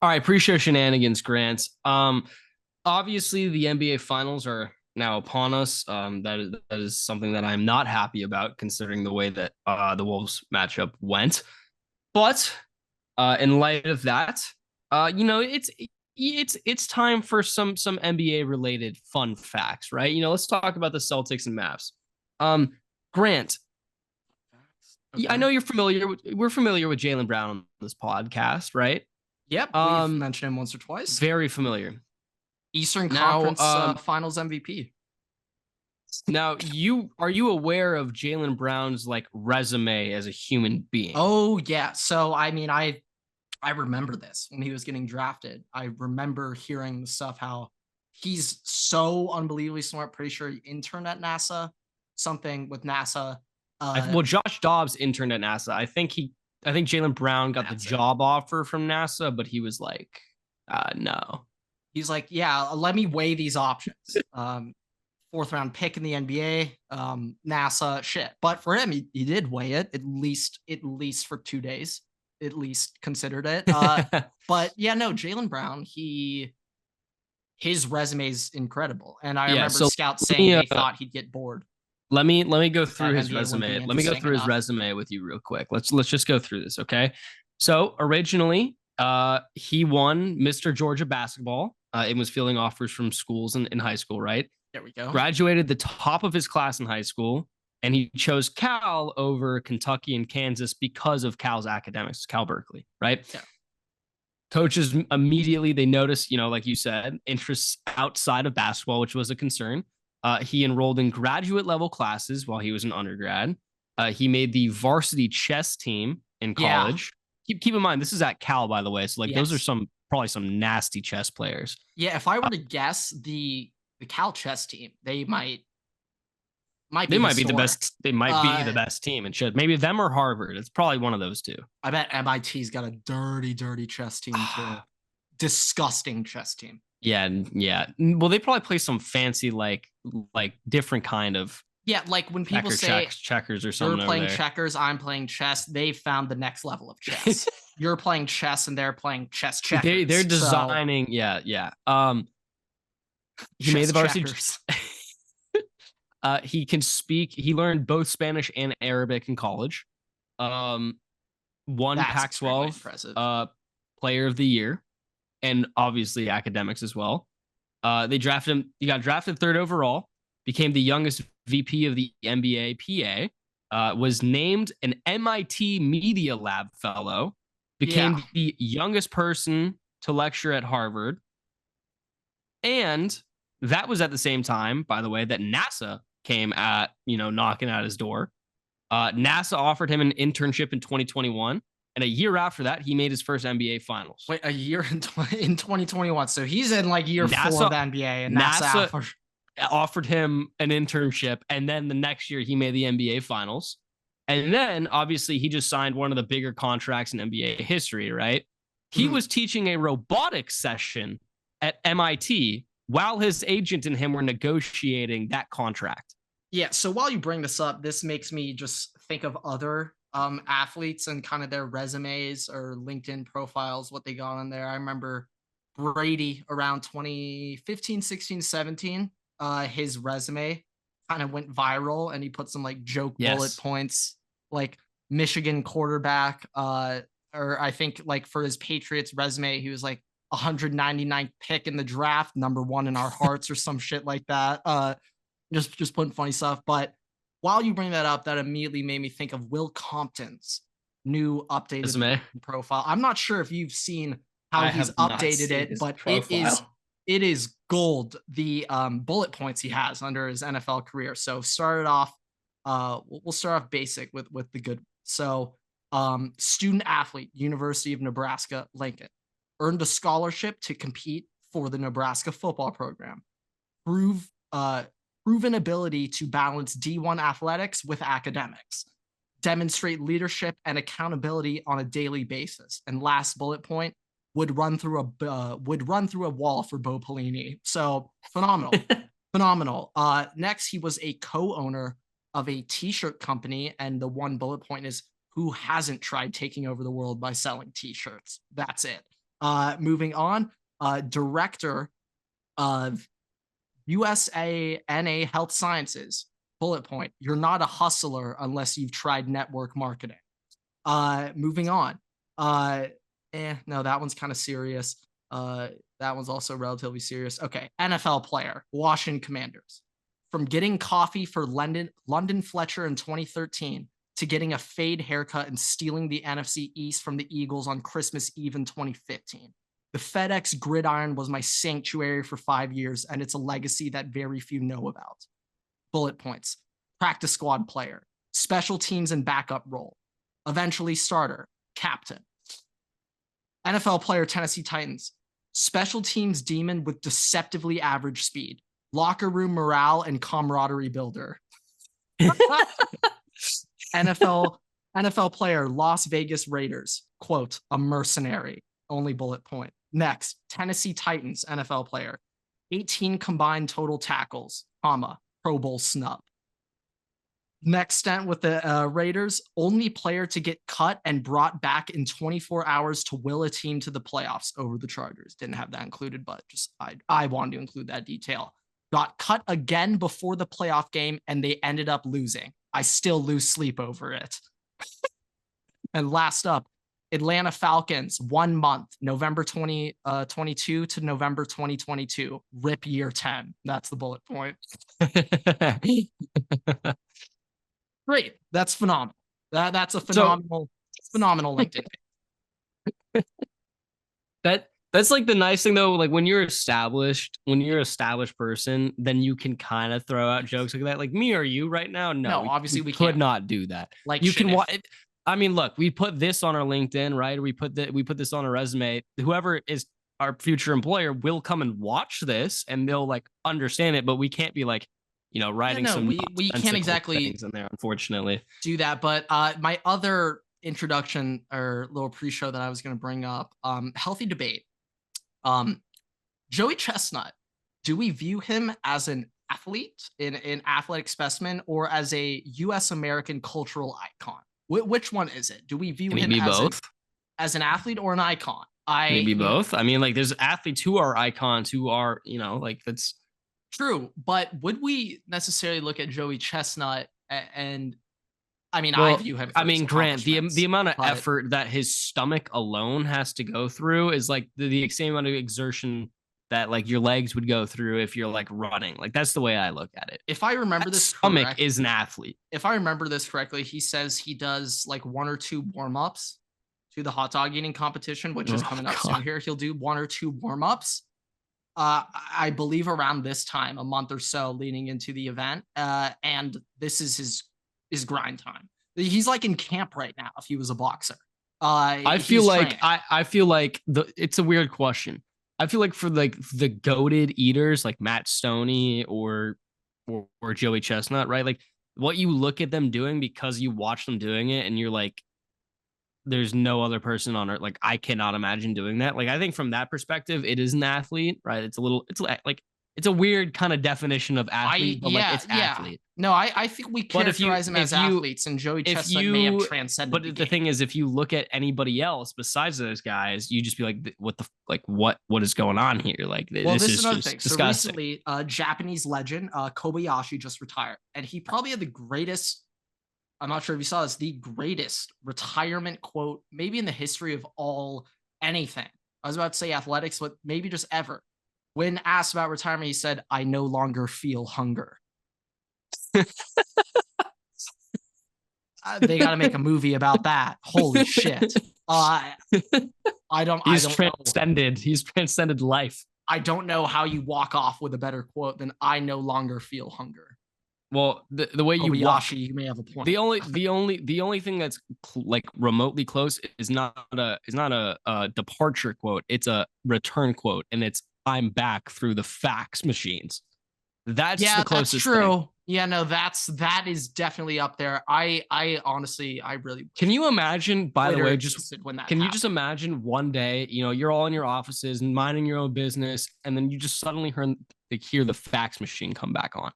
All right, pre-show shenanigans, Grant. Obviously the NBA finals are now upon us. That is something that I'm not happy about considering the way that the Wolves matchup went. But in light of that, it's time for some NBA related fun facts, right? Let's talk about the Celtics and Mavs. Grant, I Okay. know we're familiar with Jaylen Brown on this podcast, right? Yep, we've Um, mentioned him once or twice. very familiar. Eastern Now, Conference Finals MVP. you are you aware of Jaylen Brown's like resume as a human being? Oh yeah. So I remember this when he was getting drafted. I remember hearing the stuff how he's so unbelievably smart. Pretty sure he interned at NASA, something with NASA. Well, Josh Dobbs interned at NASA. I think Jaylen Brown got the That's it. job offer from NASA, but he was like, no. He's like, yeah, let me weigh these options. Fourth round pick in the NBA, NASA, shit. But for him, he did weigh it at least for 2 days, at least considered it. But yeah, no, Jaylen Brown, his resume is incredible, and I Yeah. remember So scouts let saying me they thought he'd get bored. let me go through That his NBA wouldn't be resume. Let me go interesting through his enough. resume with you real quick. Let's just go through this, okay? So originally, he won Mr. Georgia basketball. It was fielding offers from schools in high school, right? There we go. Graduated the top of his class in high school, and he chose Cal over Kentucky and Kansas because of Cal's academics, Cal Berkeley, right? Yeah. Coaches immediately they noticed, like you said, interests outside of basketball, which was a concern. He enrolled in graduate level classes while he was an undergrad. He made the varsity chess team in Yeah. college. Keep in mind this is at Cal, by the way. So like those are Yes. probably some nasty chess players. Yeah. If I were to guess, the Cal chess team, they might They be might be the historic. best. They might be the Uh, best team and should maybe them or Harvard. It's probably one of those two. I bet MIT's got a dirty, dirty chess team too. Disgusting chess team. Yeah, yeah. Well, they probably play some fancy like different kind of Yeah, like when people say checkers or you're something over playing there. checkers, I'm playing chess, they found the next level of chess. You're playing chess and they're playing chess They're checkers. So designing, yeah, yeah. He made chess the varsity. checkers. He can speak. He learned both Spanish and Arabic in college. Won That's extremely Pac-12 impressive. Player of the Year, and obviously academics as well. They drafted him. He got drafted third overall. Became the youngest VP of the NBA PA. Was named an MIT Media Lab fellow. Yeah. Became the youngest person to lecture at Harvard. And that was at the same time, by the way, that NASA came at, knocking at his door. NASA offered him an internship in 2021. And a year after that, he made his first NBA finals. Wait, a year in 2021. So he's in like year four of the NBA, and NASA offered him an internship. And then the next year, he made the NBA finals. And then obviously, he just signed one of the bigger contracts in NBA history, right? He was teaching a robotics session at MIT while his agent and him were negotiating that contract. Yeah. So while you bring this up, this makes me just think of other athletes and kind of their resumes or LinkedIn profiles, what they got on there. I remember Brady around 2015, 16, 17. His resume kind of went viral and he put some like joke bullet points, like Michigan quarterback. Or I think like for his Patriots resume, he was like 199th pick in the draft, number one in our hearts, or some shit like that. Just putting funny stuff. But while you bring that up, that immediately made me think of Will Compton's new updated resume profile. I'm not sure if you've seen how he's updated it, but it is gold. The bullet points he has under his NFL career. So started off, we'll start off basic with the good. So student athlete, University of Nebraska Lincoln, earned a scholarship to compete for the Nebraska football program. Proven ability to balance D1 athletics with academics, demonstrate leadership and accountability on a daily basis. And last bullet point, would run through a wall for Bo Pelini. So phenomenal, phenomenal. Next, he was a co-owner of a t-shirt company, and the one bullet point is who hasn't tried taking over the world by selling t-shirts. That's it. Moving on, director of USANA Health Sciences. Bullet point: you're not a hustler unless you've tried network marketing. Moving on. No, that one's kind of serious. That one's also relatively serious. Okay, NFL player, Washington Commanders. From getting coffee for London Fletcher in 2013 to getting a fade haircut and stealing the NFC East from the Eagles on Christmas Eve in 2015. The FedEx gridiron was my sanctuary for 5 years, and it's a legacy that very few know about. Bullet points: practice squad player, special teams and backup role, eventually starter, captain. NFL player, Tennessee Titans, special teams demon with deceptively average speed, locker room morale and camaraderie builder. NFL player, Las Vegas Raiders, quote, a mercenary, only bullet point. Next, Tennessee Titans NFL player, 18 combined total tackles, comma, Pro Bowl snub. Next stint with the Raiders, only player to get cut and brought back in 24 hours to will a team to the playoffs over the Chargers. Didn't have that included, but just I wanted to include that detail. Got cut again before the playoff game, and they ended up losing. I still lose sleep over it. And last up, Atlanta Falcons, 1 month, November 2022 to November 2022. RIP year 10. That's the bullet point. Great. That's phenomenal. That's a phenomenal LinkedIn. That's like the nice thing though. Like when you're established person, then you can kind of throw out jokes like that. Like me or you right now, no, obviously we could can't. not do that. Like you can watch. I mean, look, we put this on our LinkedIn, right? We put this on a resume. Whoever is our future employer will come and watch this, and they'll like understand it. But we can't be like, writing we can't exactly things in there, unfortunately. Do that. But my other introduction or little pre-show that I was going to bring up, healthy debate. Joey Chestnut, do we view him as an athlete, in athletic specimen, or as a U.S. American cultural icon? Which one is it? Do we view him as an athlete or an icon? Maybe both. I mean, like there's athletes who are icons who are, like that's true. But would we necessarily look at Joey Chestnut and I mean, I view him. I mean, Grant, the amount of effort that his stomach alone has to go through is like the same amount of exertion that like your legs would go through if you're like running. Like that's the way I look at it. If I remember this stomach correct, is an athlete. If I remember this correctly, he says he does like 1 or 2 warm-ups to the hot dog eating competition, which is coming up soon here. He'll do 1 or 2 warm-ups. I believe around this time, a month or so leading into the event. And this is his grind time. He's like in camp right now if he was a boxer. I feel like it's a weird question. I feel like for like the goated eaters like Matt Stoney or Joey Chestnut, right? Like what you look at them doing because you watch them doing it and you're like, there's no other person on earth. Like I cannot imagine doing that. Like I think from that perspective, it is an athlete, right? It's a weird kind of definition of athlete, but like it's athlete. No, I think we characterize them as athletes, and Joey Chestnut may have transcended. But the thing is, if you look at anybody else besides those guys, you just be like, what is going on here? Like, this is another thing. Disgusting. So recently, Japanese legend Kobayashi just retired, and he probably had the greatest. I'm not sure if you saw this, the greatest retirement quote, maybe in the history of all anything. I was about to say athletics, but maybe just ever. When asked about retirement, he said, "I no longer feel hunger." They got to make a movie about that. Holy shit! He's transcended. Know. He's transcended life. I don't know how you walk off with a better quote than "I no longer feel hunger." Well, the way you walk, you may have a point. The only thing that's like remotely close is not a departure quote. It's a return quote, and it's "I'm back through the fax machines." That's the closest. That's true. Thing. Yeah, no, that is definitely up there. I honestly, I really can you imagine? By the way, can you just imagine one day, you're all in your offices and minding your own business, and then you just suddenly hear the fax machine come back on.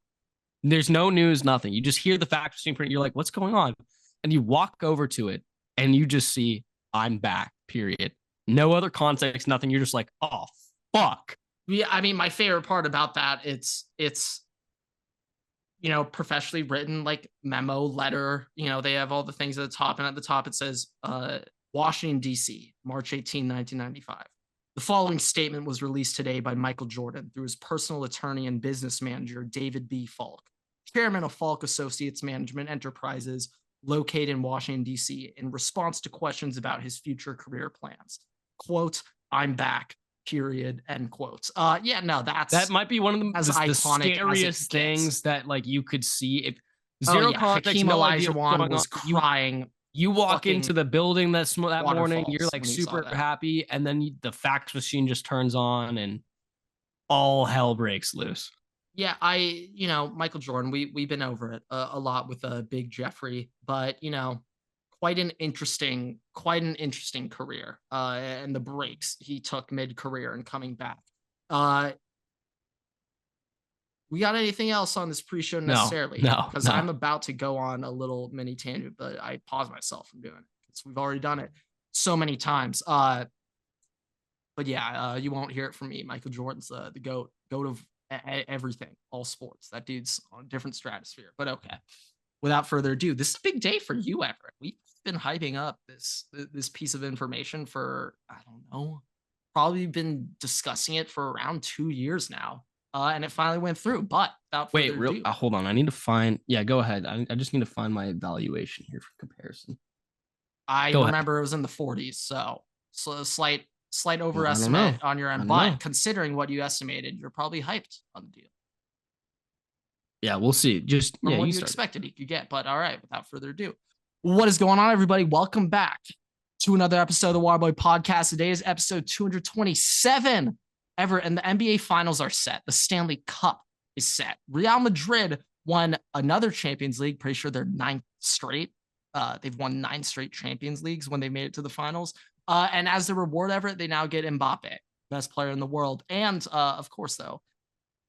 There's no news, nothing. You just hear the fax machine print. You're like, what's going on? And you walk over to it and you just see, "I'm back," period. No other context, nothing. You're just like, oh, fuck. Yeah, I mean, my favorite part about that, it's professionally written like memo letter. They have all the things at the top, and at the top it says Washington, D.C., March 18, 1995. The following statement was released today by Michael Jordan through his personal attorney and business manager, David B. Falk, chairman of Falk Associates Management Enterprises, located in Washington, D.C., in response to questions about his future career plans. Quote, "I'm back, period," end quotes. Yeah, no, That might be one of the iconic scariest things that like you could see. If Oh zero yeah, context, Hakeem no idea what's Olajuwon going was on. crying. You walk fucking into the building that morning, you're waterfalls like when he saw super that. happy, and then the fax machine just turns on and all hell breaks loose. Yeah, Michael Jordan, we've been over it a lot with Big Jeffrey, but quite an interesting career. And the breaks he took mid-career and coming back. We got anything else on this pre-show necessarily? No. Because I'm about to go on a little mini tangent, but I pause myself from doing it because we've already done it so many times. But yeah, you won't hear it from me. Michael Jordan's the goat of everything, all sports. That dude's on a different stratosphere. But okay, without further ado, this is a big day for you, Everett. We've been hyping up this piece of information for, I don't know, probably been discussing it for around 2 years now. And it finally went through. But without further ado, hold on. I need to find. Yeah, go ahead. I just need to find my evaluation here for comparison. I remember it was in the 40s, so a slight overestimate on your end. But considering what you estimated, you're probably hyped on the deal. Yeah, we'll see. Just from what you expected he could get. But all right, without further ado, what is going on, everybody? Welcome back to another episode of the Waterboy Podcast. Today is episode 227. And the NBA Finals are set. The Stanley Cup is set. Real Madrid won another Champions League. Pretty sure they're 9th straight. They've won 9 straight Champions Leagues when they made it to the finals. And as the reward, Everett, they now get Mbappe, best player in the world. And of course, though,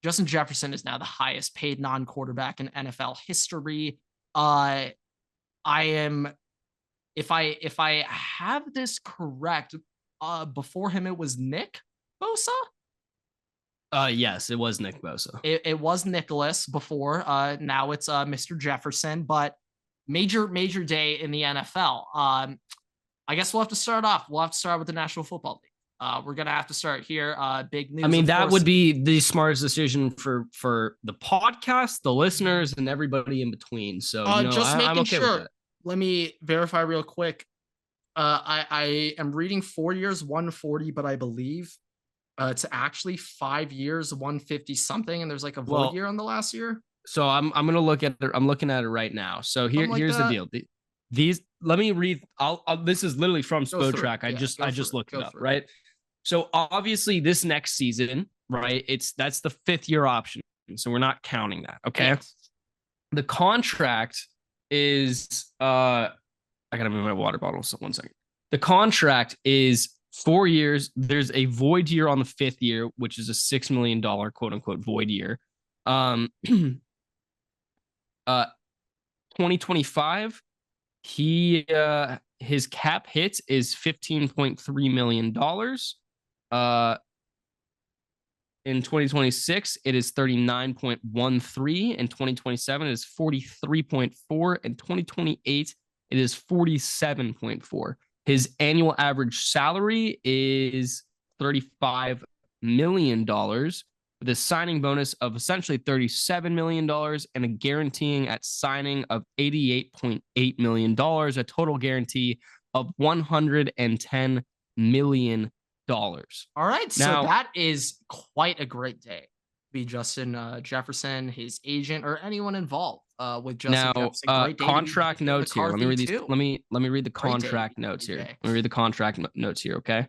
Justin Jefferson is now the highest paid non-quarterback in NFL history. I am, if I have this correct, before him it was Nick Bosa. Yes, it was Nick Bosa. It was Nicholas before. Now it's Mr. Jefferson, but major day in the NFL. I guess we'll have to start off. We'll have to start with the National Football League. We're gonna have to start here. Big news. I mean, that would be the smartest decision for the podcast, the listeners, and everybody in between. So just making I'm okay sure. with that. Let me verify real quick. I am reading 4 years, 140, but I believe it's actually 5 years, 150 something, and there's like a void year on the last year. So I'm gonna look at it. I'm looking at it right now. So here's the deal. These let me read. This is literally from Spotrac. I just looked it up, right? So obviously this next season, right? That's the 5th year option. So we're not counting that. Okay. Yes. The contract is I gotta move my water bottle. So 1 second. The contract is 4 years. There's a void year on the 5th year, which is a $6 million quote unquote void year. 2025, his cap hit is $15.3 million. In 2026, it is 39.13. In 2027, it is 43.4. In 2028, it is 47.4. His annual average salary is $35 million with a signing bonus of essentially $37 million and a guaranteeing at signing of $88.8 million, a total guarantee of $110 million. All right. So that is quite a great day. Be Justin Jefferson, his agent, or anyone involved with Justin Jefferson. Contract notes here. Let me read these. Let me read the contract notes here. Let me read the contract notes here. Okay.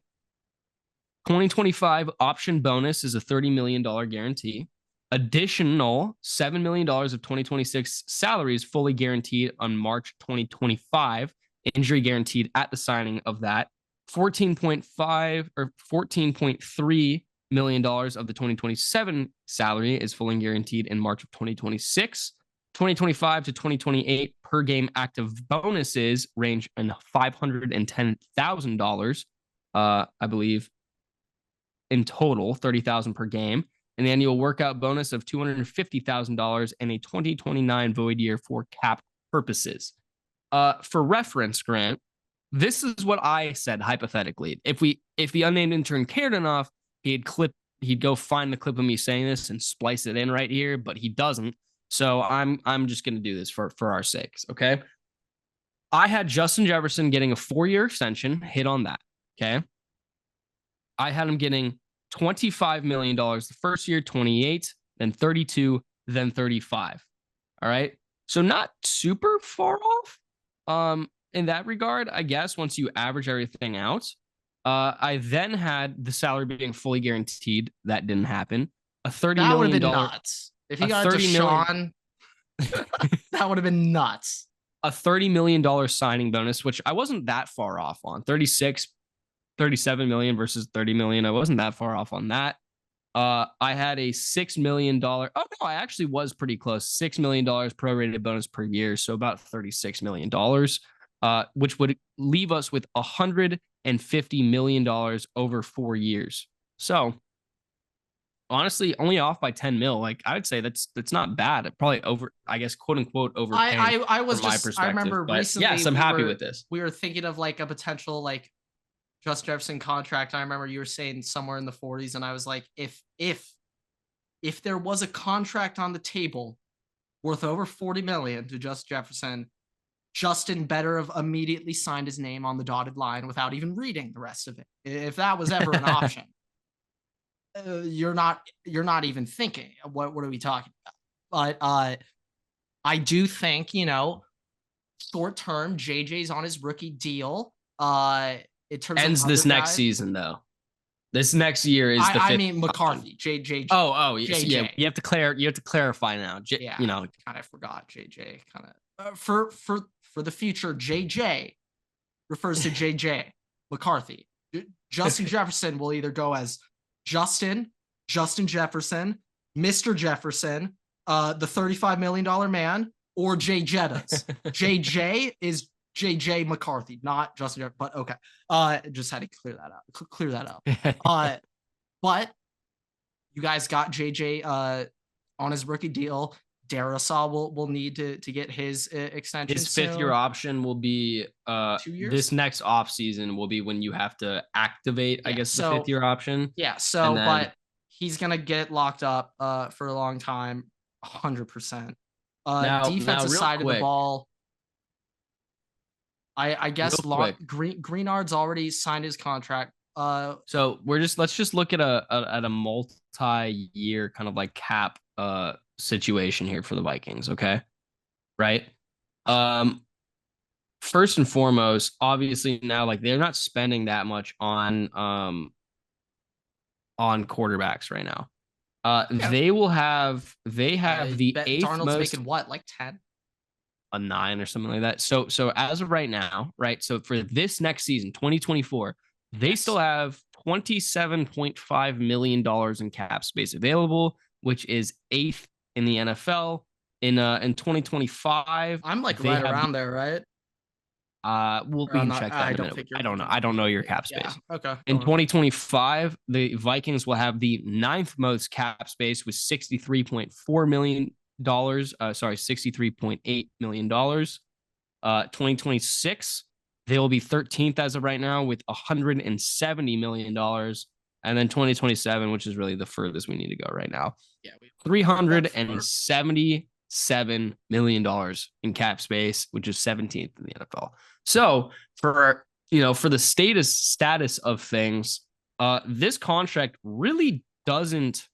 2025 option bonus is a $30 million guarantee. Additional $7 million of 2026 salaries fully guaranteed on March 2025. Injury guaranteed at the signing of that. 14.5 or $14.3 million of the 2027 salary is fully guaranteed in March of 2026. 2025 to 2028 per game active bonuses range in $510,000. I believe, in total, $30,000 per game, an annual workout bonus of $250,000, and a 2029 void year for cap purposes. For reference, Grant, this is what I said hypothetically. If the unnamed intern cared enough, he'd go find the clip of me saying this and splice it in right here, but he doesn't. So I'm just gonna do this for our sakes, okay? I had Justin Jefferson getting a 4-year extension, hit on that. Okay. I had him getting $25 million the first year, 28, then 32, then 35. All right. So not super far off. In that regard, I guess once you average everything out. I then had the salary being fully guaranteed. That didn't happen. A $30 million. That would have been nuts. If he got Deshaun, that would have been nuts. A $30 million signing bonus, which I wasn't that far off on. 37 million versus 30 million. I wasn't that far off on that. I had a $6 million. Oh, no, I actually was pretty close. $6 million prorated bonus per year. So about $36 million, which would leave us with $150 million over 4 years. So honestly, only off by 10 mil. Like I would say that's not bad. It probably over, I guess, quote unquote, overpaying. I was just, I remember recently. Yes, I'm happy with this. We were thinking of like a potential like Justin Jefferson contract. I remember you were saying somewhere in the 40s, and I was like, if there was a contract on the table worth over 40 million to Justin Jefferson, Justin better have immediately signed his name on the dotted line without even reading the rest of it. If that was ever an option. You're not even thinking what are we talking about? But I do think, short term, JJ's on his rookie deal. It turns ends this next season though. This next year is the fifth. I mean McCarthy, JJ. Oh, yeah. You have to clarify now. Yeah, kind of forgot JJ. Kind of for the future. JJ refers to JJ McCarthy. Justin Jefferson will either go as Justin Jefferson, Mr. Jefferson, the $35 million man, or Jay Jettas. JJ is JJ McCarthy, not Justin Jefferson, but okay. Just had to clear that up. But you guys got JJ on his rookie deal. Darrisaw will need to get his extension. His 5th-year option will be 2 years. This next offseason will be when you have to activate, I guess, the 5th-year option. Yeah. So, but he's gonna get locked up for a long time, 100%. Defensive side of the ball. I guess Greenard's already signed his contract. So let's just look at a multi-year kind of like cap situation here for the Vikings, okay? Right? First and foremost, obviously now like they're not spending that much on quarterbacks right now. They have the 8th Darnold's most, making what, like 10? A 9 or something like that. So as of right now, right? So for this next season, 2024, they still have $27.5 million in cap space available, which is 8th in the NFL. In 2025, I'm like right around there, right? We can check that in a minute. I don't know. I don't know your cap space. Yeah. Okay. In 2025, the Vikings will have the 9th most cap space with $63.4 million. $63.8 million. 2026, they will be 13th as of right now with $170 million. And then 2027, which is really the furthest we need to go right now. Yeah, $377 million in cap space, which is 17th in the NFL. So for the status of things, this contract really doesn't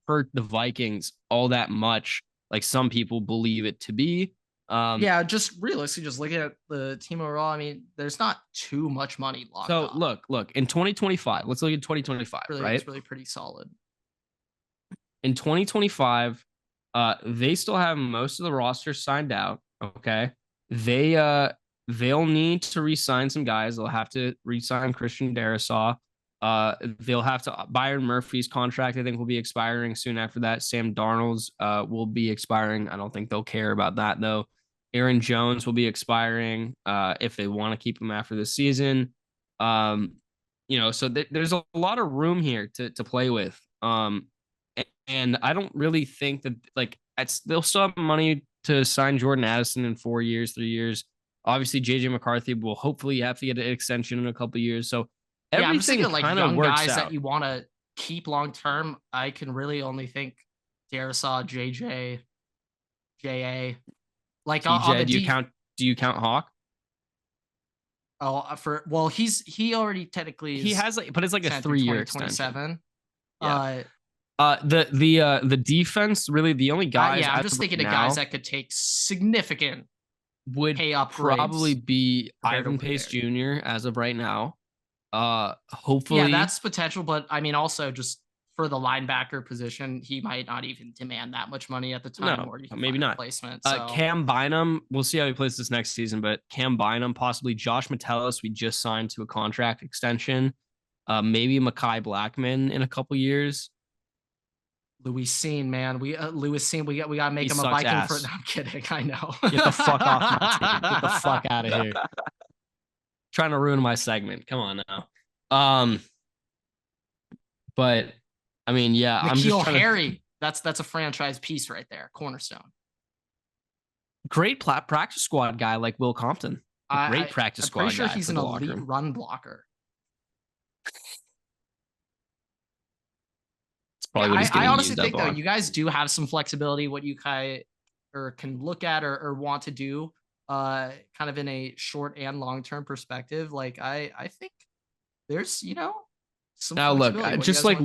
hurt the Vikings all that much, like some people believe it to be. Just realistically, just looking at the team overall, I mean, there's not too much money locked up. So look, in 2025, let's look at 2025, right? It's really pretty solid. In 2025, they still have most of the roster signed out. Okay. They'll need to re-sign some guys. They'll have to re-sign Christian Darrisaw. They'll have to. Byron Murphy's contract, I think, will be expiring soon after that. Sam Darnold's will be expiring. I don't think they'll care about that though. Aaron Jones will be expiring if they want to keep him after this season. So there's a lot of room here to play with. And I don't really think that they'll still have money to sign Jordan Addison in 4 years, 3 years. Obviously, JJ McCarthy will hopefully have to get an extension in a couple of years. So Yeah, I'm just everything thinking like kind of young works guys out. that you want to keep long term. I can really only think Darisaw, JJ, JA. Like on the TJ, do you count Hawk? he already technically He is has but it's like a 3-year extension. Yeah. The defense, really the only guys I'm just thinking of guys that could take significant would pay upgrades probably be Ivan over Pace there. Jr. as of right now. Hopefully, Yeah, that's potential, but I mean, also just for the linebacker position, he might not even demand that much money at the time, or you can maybe find a not. replacement. So. Cam Bynum, we'll see how he plays this next season, but Cam Bynum, possibly Josh Metellus, we just signed to a contract extension. Maybe Mekhi Blackman in a couple years. Louis Scene, man. Louis Scene, we gotta make him a Viking ass. for. No, I'm kidding. I know. Get the fuck off my team. Get the fuck out of here. Trying to ruin my segment. Come on now. But I mean, yeah, N'Keal I'm just Harry. That's a franchise piece right there. Cornerstone. Great practice squad guy like Will Compton. Great practice squad guy. I'm pretty sure he's an elite run blocker. I honestly think though, you guys do have some flexibility what you can look at or want to do kind of in a short and long-term perspective. Like I think there's, some now look, just like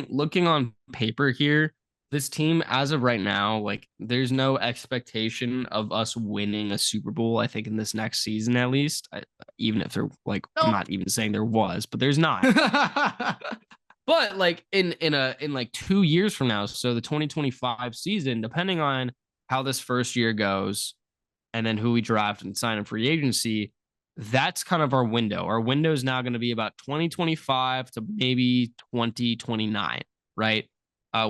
looking on paper here, this team as of right now, like there's no expectation of us winning a Super Bowl, I think in this next season at least. Even if they're like, I'm not even saying there was, but there's not. But like in like 2 years from now, so the 2025 season, depending on how this first year goes, and then who we draft and sign in free agency, that's kind of our window. Our window is now going to be about 2025 to maybe 2029, right?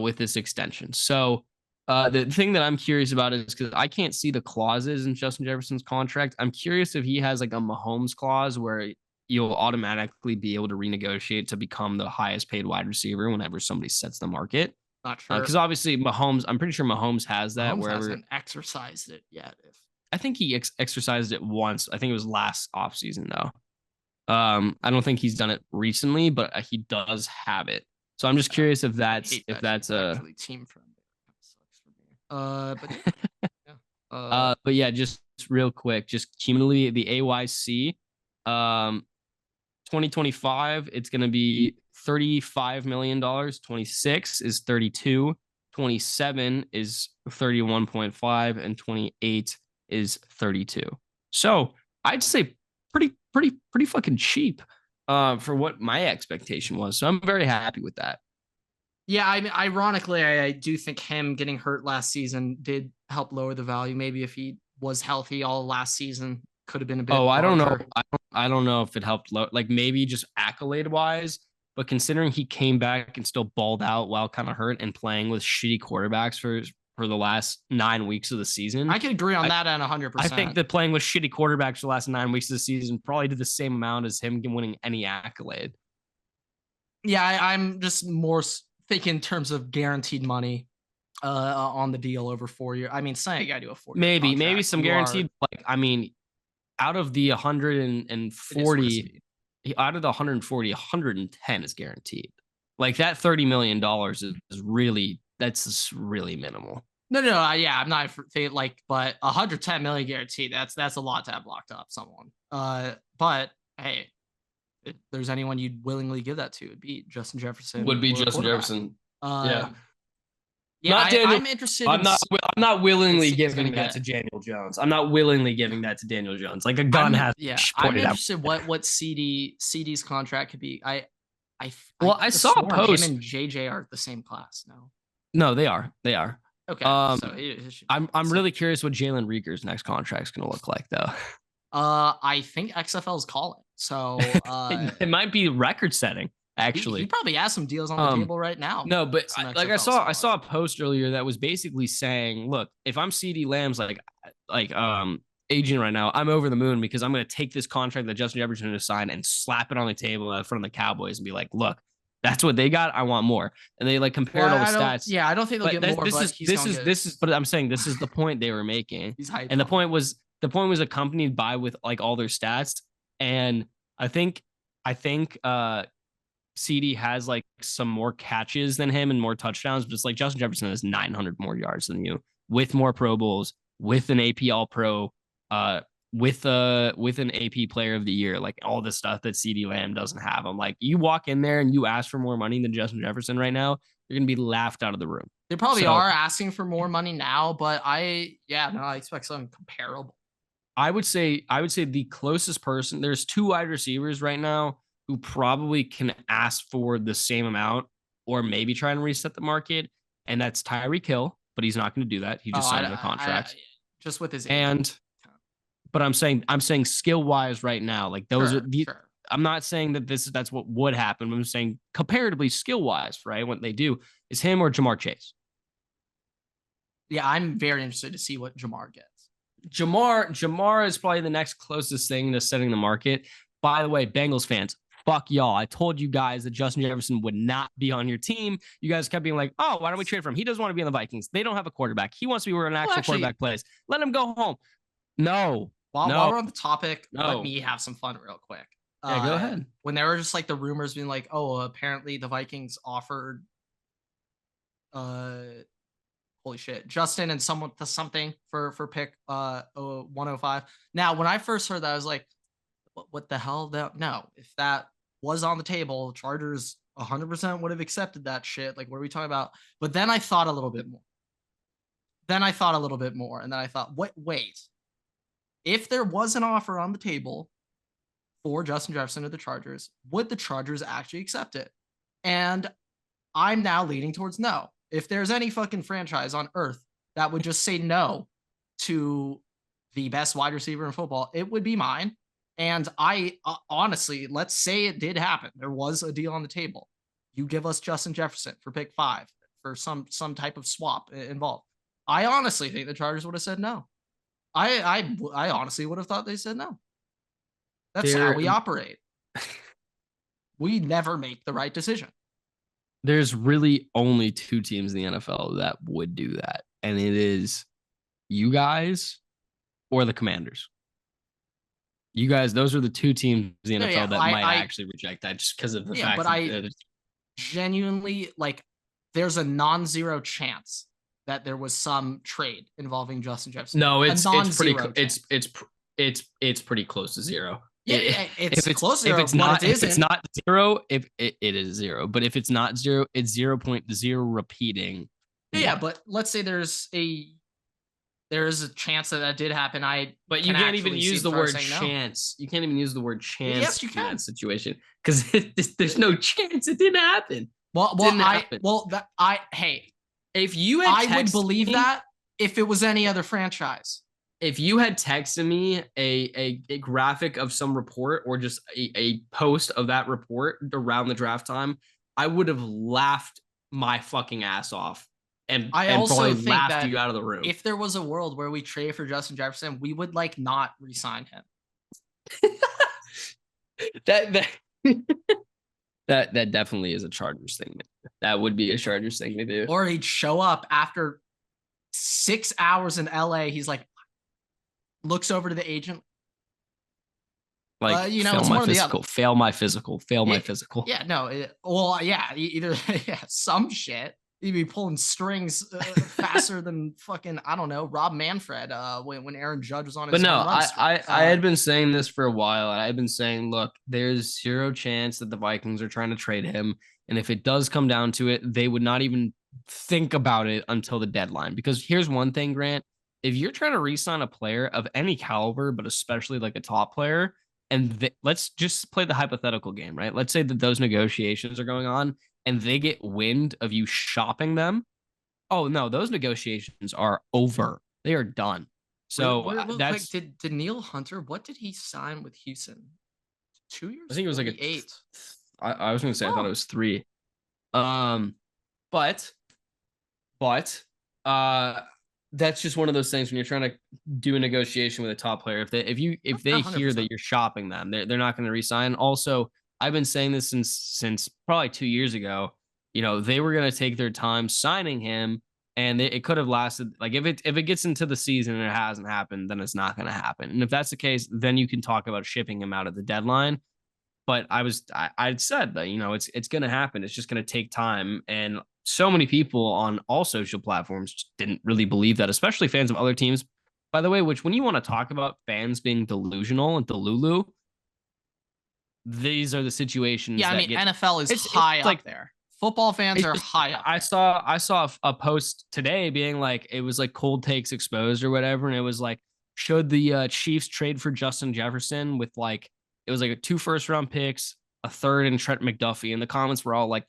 With this extension. So the thing that I'm curious about is because I can't see the clauses in Justin Jefferson's contract. I'm curious if he has like a Mahomes clause where you'll automatically be able to renegotiate to become the highest paid wide receiver whenever somebody sets the market. Not sure. Because obviously Mahomes, I'm pretty sure Mahomes has that. Mahomes hasn't exercised it yet. I think he exercised it once. I think it was last offseason though. I don't think he's done it recently, but he does have it. So I'm just curious if that's actually team friendly. But yeah. But yeah, just real quick, just cumulatively the AYC. 2025, it's going to be $35 million. 26 is 32. 27 is 31.5, and 28 is 32. So I'd say pretty fucking cheap for what my expectation was. So I'm very happy with that. Yeah, I mean, ironically, I do think him getting hurt last season did help lower the value. Maybe if he was healthy all last season, could have been a bit. I don't know. I don't know if it helped. Like maybe just accolade wise, but considering he came back and still balled out while kind of hurt and playing with shitty quarterbacks for the last 9 weeks of the season, I can agree on that and 100%. I think that playing with shitty quarterbacks for the last 9 weeks of the season probably did the same amount as him winning any accolade. Yeah, I'm just more thinking in terms of guaranteed money on the deal over 4 years. I mean, saying you got to do a 4 year contract. Maybe some guaranteed. Like, I mean, out of the 140, out of the 140, 110 is guaranteed. Like that $30 million is really, that's really minimal. No, yeah, I'm not saying like, but 110 million guaranteed. That's a lot to have locked up someone. But hey, if there's anyone you'd willingly give that to, it'd be Justin Jefferson. Would be Justin Jefferson. Yeah, I'm interested. I'm not willingly giving that to Daniel Jones. I'm not willingly giving that to Daniel Jones. Like a gun has. Yeah, I'm interested what CD's contract could be. I saw a post. Him and JJ are the same class. No, they are. Okay. I'm really curious what Jalen Reagor's next contract is going to look like, though. I think XFL is calling. So it might be record setting. Actually, he probably has some deals on the table right now. No, but I saw a post earlier that was basically saying, look, if I'm CeeDee Lamb's like agent right now, I'm over the moon because I'm going to take this contract that Justin Jefferson has signed and slap it on the table in front of the Cowboys and be like, look, that's what they got. I want more. And they like compared all the stats. Yeah, I don't think they'll get more. But I'm saying this is the point they were making. And the point was accompanied by with like all their stats. And I think CD has like some more catches than him and more touchdowns, but it's like Justin Jefferson has 900 more yards than you with more Pro Bowls, with an AP All Pro, with an AP Player of the Year, like all the stuff that CD Lamb doesn't have. I'm like, you walk in there and you ask for more money than Justin Jefferson right now, you're gonna be laughed out of the room. They probably are asking for more money now, but I expect something comparable. I would say the closest person, there's 2 wide receivers right now who probably can ask for the same amount or maybe try and reset the market, and that's Tyreek Hill, but he's not going to do that. He just signed a contract. Just with his but I'm saying skill wise right now, like those are the. Sure. I'm not saying that that's what would happen. I'm saying comparatively skill wise, right? What they do is him or Jamar Chase. Yeah, I'm very interested to see what Jamar gets. Jamar is probably the next closest thing to setting the market. By the way, Bengals fans, fuck y'all. I told you guys that Justin Jefferson would not be on your team. You guys kept being like, oh, why don't we trade for him? He doesn't want to be on the Vikings. They don't have a quarterback. He wants to be where an actual quarterback plays. Let him go home. No. While we're on the topic, let me have some fun real quick. Yeah, go ahead. When there were just like the rumors being like, oh, apparently the Vikings offered holy shit, Justin and something for pick 105. Now, when I first heard that, I was like, what the hell? No, if that was on the table, Chargers 100% would have accepted that shit. Like, what are we talking about? But then I thought a little bit more. And then I thought, wait. If there was an offer on the table for Justin Jefferson to the Chargers, would the Chargers actually accept it? And I'm now leaning towards no. If there's any fucking franchise on earth that would just say no to the best wide receiver in football, it would be mine. And I honestly, let's say it did happen. There was a deal on the table. You give us Justin Jefferson for pick 5 for some type of swap involved. I honestly think the Chargers would have said no. I honestly would have thought they said no. That's how we operate. We never make the right decision. There's really only 2 teams in the NFL that would do that. And it is you guys or the Commanders. You guys, those are the 2 teams in the NFL that might actually reject that just because of the fact that I genuinely, like, there's a non-zero chance that there was some trade involving Justin Jefferson. No, it's pretty close to 0. Yeah, it's close to 0. If it's not 0, it is 0. But if it's not 0, it's 0.0 repeating. Yeah, but let's say there is a chance that did happen. But you can't even use the word chance. You can't even use the word chance. Yes, you can. In that situation because there's no chance it didn't happen. If you had I would believe that if it was any other franchise. If you had texted me a graphic of some report or just a post of that report around the draft time, I would have laughed my fucking ass off and also probably think laughed that you out of the room. If there was a world where we trade for Justin Jefferson, we would like not re-sign him. That definitely is a Chargers thing. That would be a Chargers thing to do. Or he'd show up after 6 hours in LA. He's like, looks over to the agent. Like, fail my physical, fail my physical, fail my physical. Yeah, no. Either some shit. He'd be pulling strings faster than fucking, I don't know, Rob Manfred when Aaron Judge was on his. But no, I had been saying this for a while, and I've been saying, look, there's 0 chance that the Vikings are trying to trade him, and if it does come down to it, they would not even think about it until the deadline. Because here's one thing, Grant, if you're trying to re-sign a player of any caliber, but especially like a top player, and let's just play the hypothetical game, right? Let's say that those negotiations are going on, and they get wind of you shopping them. Oh no, those negotiations are over. They are done. So that's did Neil Hunter. What did he sign with Houston? 2 years. I think it was like 8. I was going to say I thought it was 3. But that's just one of those things when you're trying to do a negotiation with a top player. If they hear that 100%. you're shopping them, they're not going to resign. Also, I've been saying this since probably 2 years ago. They were going to take their time signing him, and it could have lasted. Like if it gets into the season and it hasn't happened, then it's not going to happen. And if that's the case, then you can talk about shipping him out at the deadline. But I'd said that it's going to happen. It's just going to take time, and so many people on all social platforms didn't really believe that, especially fans of other teams. By the way, which when you want to talk about fans being delusional and delulu, these are the situations. Yeah, I that mean, NFL is high up there. Football fans are high up. I saw a post today being like, it was like cold takes exposed or whatever, and it was like, should the Chiefs trade for Justin Jefferson with like, it was like 2 first-round picks, a third, and Trent McDuffie, and the comments were all like,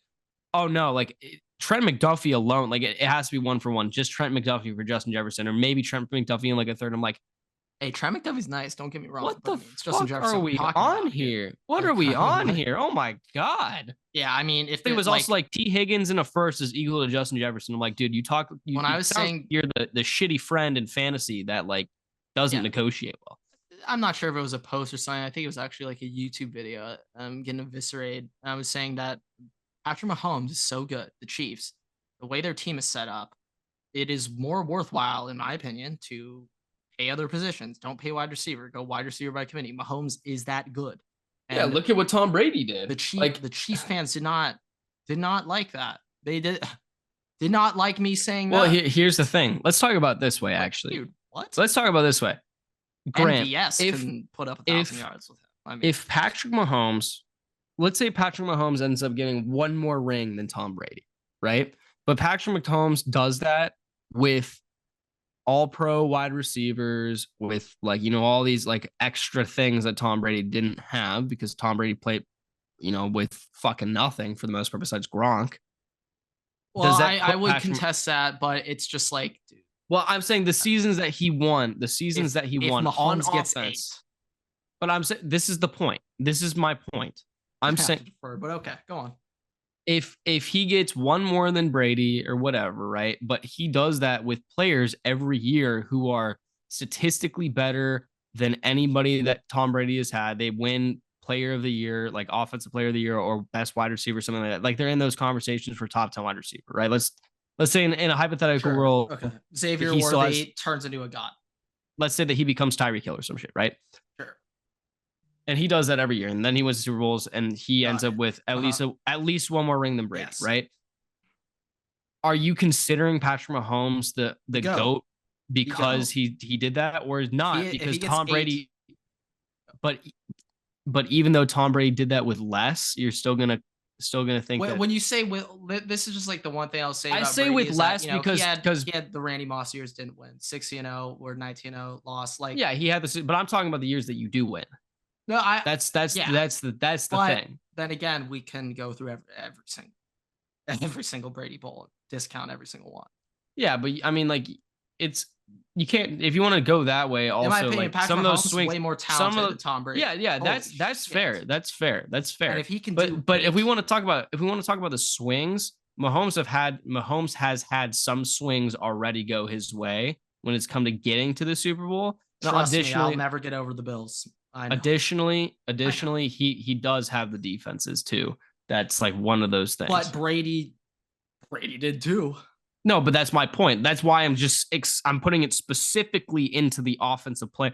oh no, like Trent McDuffie alone, like it has to be 1-for-1, just Trent McDuffie for Justin Jefferson, or maybe Trent McDuffie in like a third. I'm like, hey, Trent McDuffie's nice. Don't get me wrong. What the Justin Jefferson are we on here? What are we on here? Oh my god. Yeah, I mean, if it was also like T. Higgins in a first is equal to Justin Jefferson. I'm like, dude, when I was saying you're the shitty friend in fantasy that like doesn't negotiate well. I'm not sure if it was a post or something. I think it was actually like a YouTube video. Getting eviscerated. I was saying that Patrick Mahomes is so good. The Chiefs, the way their team is set up, it is more worthwhile, in my opinion, to pay other positions. Don't pay wide receiver. Go wide receiver by committee. Mahomes is that good. And look at what Tom Brady did. The Chiefs fans did not like that. They did not like me saying that. Well, here's the thing. Let's talk about it this way, actually. Dude, what? Let's talk about it this way. Grant, MVS couldn't put up 1,000 yards with him. I mean, if Patrick Mahomes, let's say Patrick Mahomes ends up getting one more ring than Tom Brady, right? But Patrick Mahomes does that with all-pro wide receivers, with like, all these like extra things that Tom Brady didn't have because Tom Brady played, with fucking nothing for the most part besides Gronk. Well, I would contest that, but it's just like, dude. Well, I'm saying the seasons that he won, if Mahomes on gets offense. 8. But I'm saying this is the point. This is my point. I'm saying, but okay, go on. If he gets one more than Brady or whatever, right? But he does that with players every year who are statistically better than anybody that Tom Brady has had. They win player of the year, like offensive player of the year or best wide receiver, something like that. Like they're in those conversations for top 10 wide receiver, right? Let's say in a hypothetical world, okay, Xavier Worthy turns into a god. Let's say that he becomes Tyreek Hill or some shit, right? Sure. And he does that every year, and then he wins the Super Bowls, and he ends up with at least one more ring than Brady, right? Are you considering Patrick Mahomes the GOAT because he did that, or is not? Because Tom Brady, but even though Tom Brady did that with less, you're still gonna think that when you say this is just like the one thing I'll say. I say Brady with less that, because he had the Randy Moss years, didn't win 6-0 or 19-0 lost. Like he had this, but I'm talking about the years that you do win. No, that's the thing. Then again, we can go through every single Brady Bowl, discount every single one. Yeah, but I mean, like you can't if you want to go that way. Also, in my opinion, like some of those swings, way more talented than Tom Brady. Yeah, that's fair. That's fair. And if he can, but if we want to talk about the swings, Mahomes has had some swings already go his way when it's come to getting to the Super Bowl. Trust me, I'll never get over the Bills. Additionally, he does have the defenses too. That's like one of those things. But Brady did too. No, but that's my point. That's why I'm putting it specifically into the offensive play.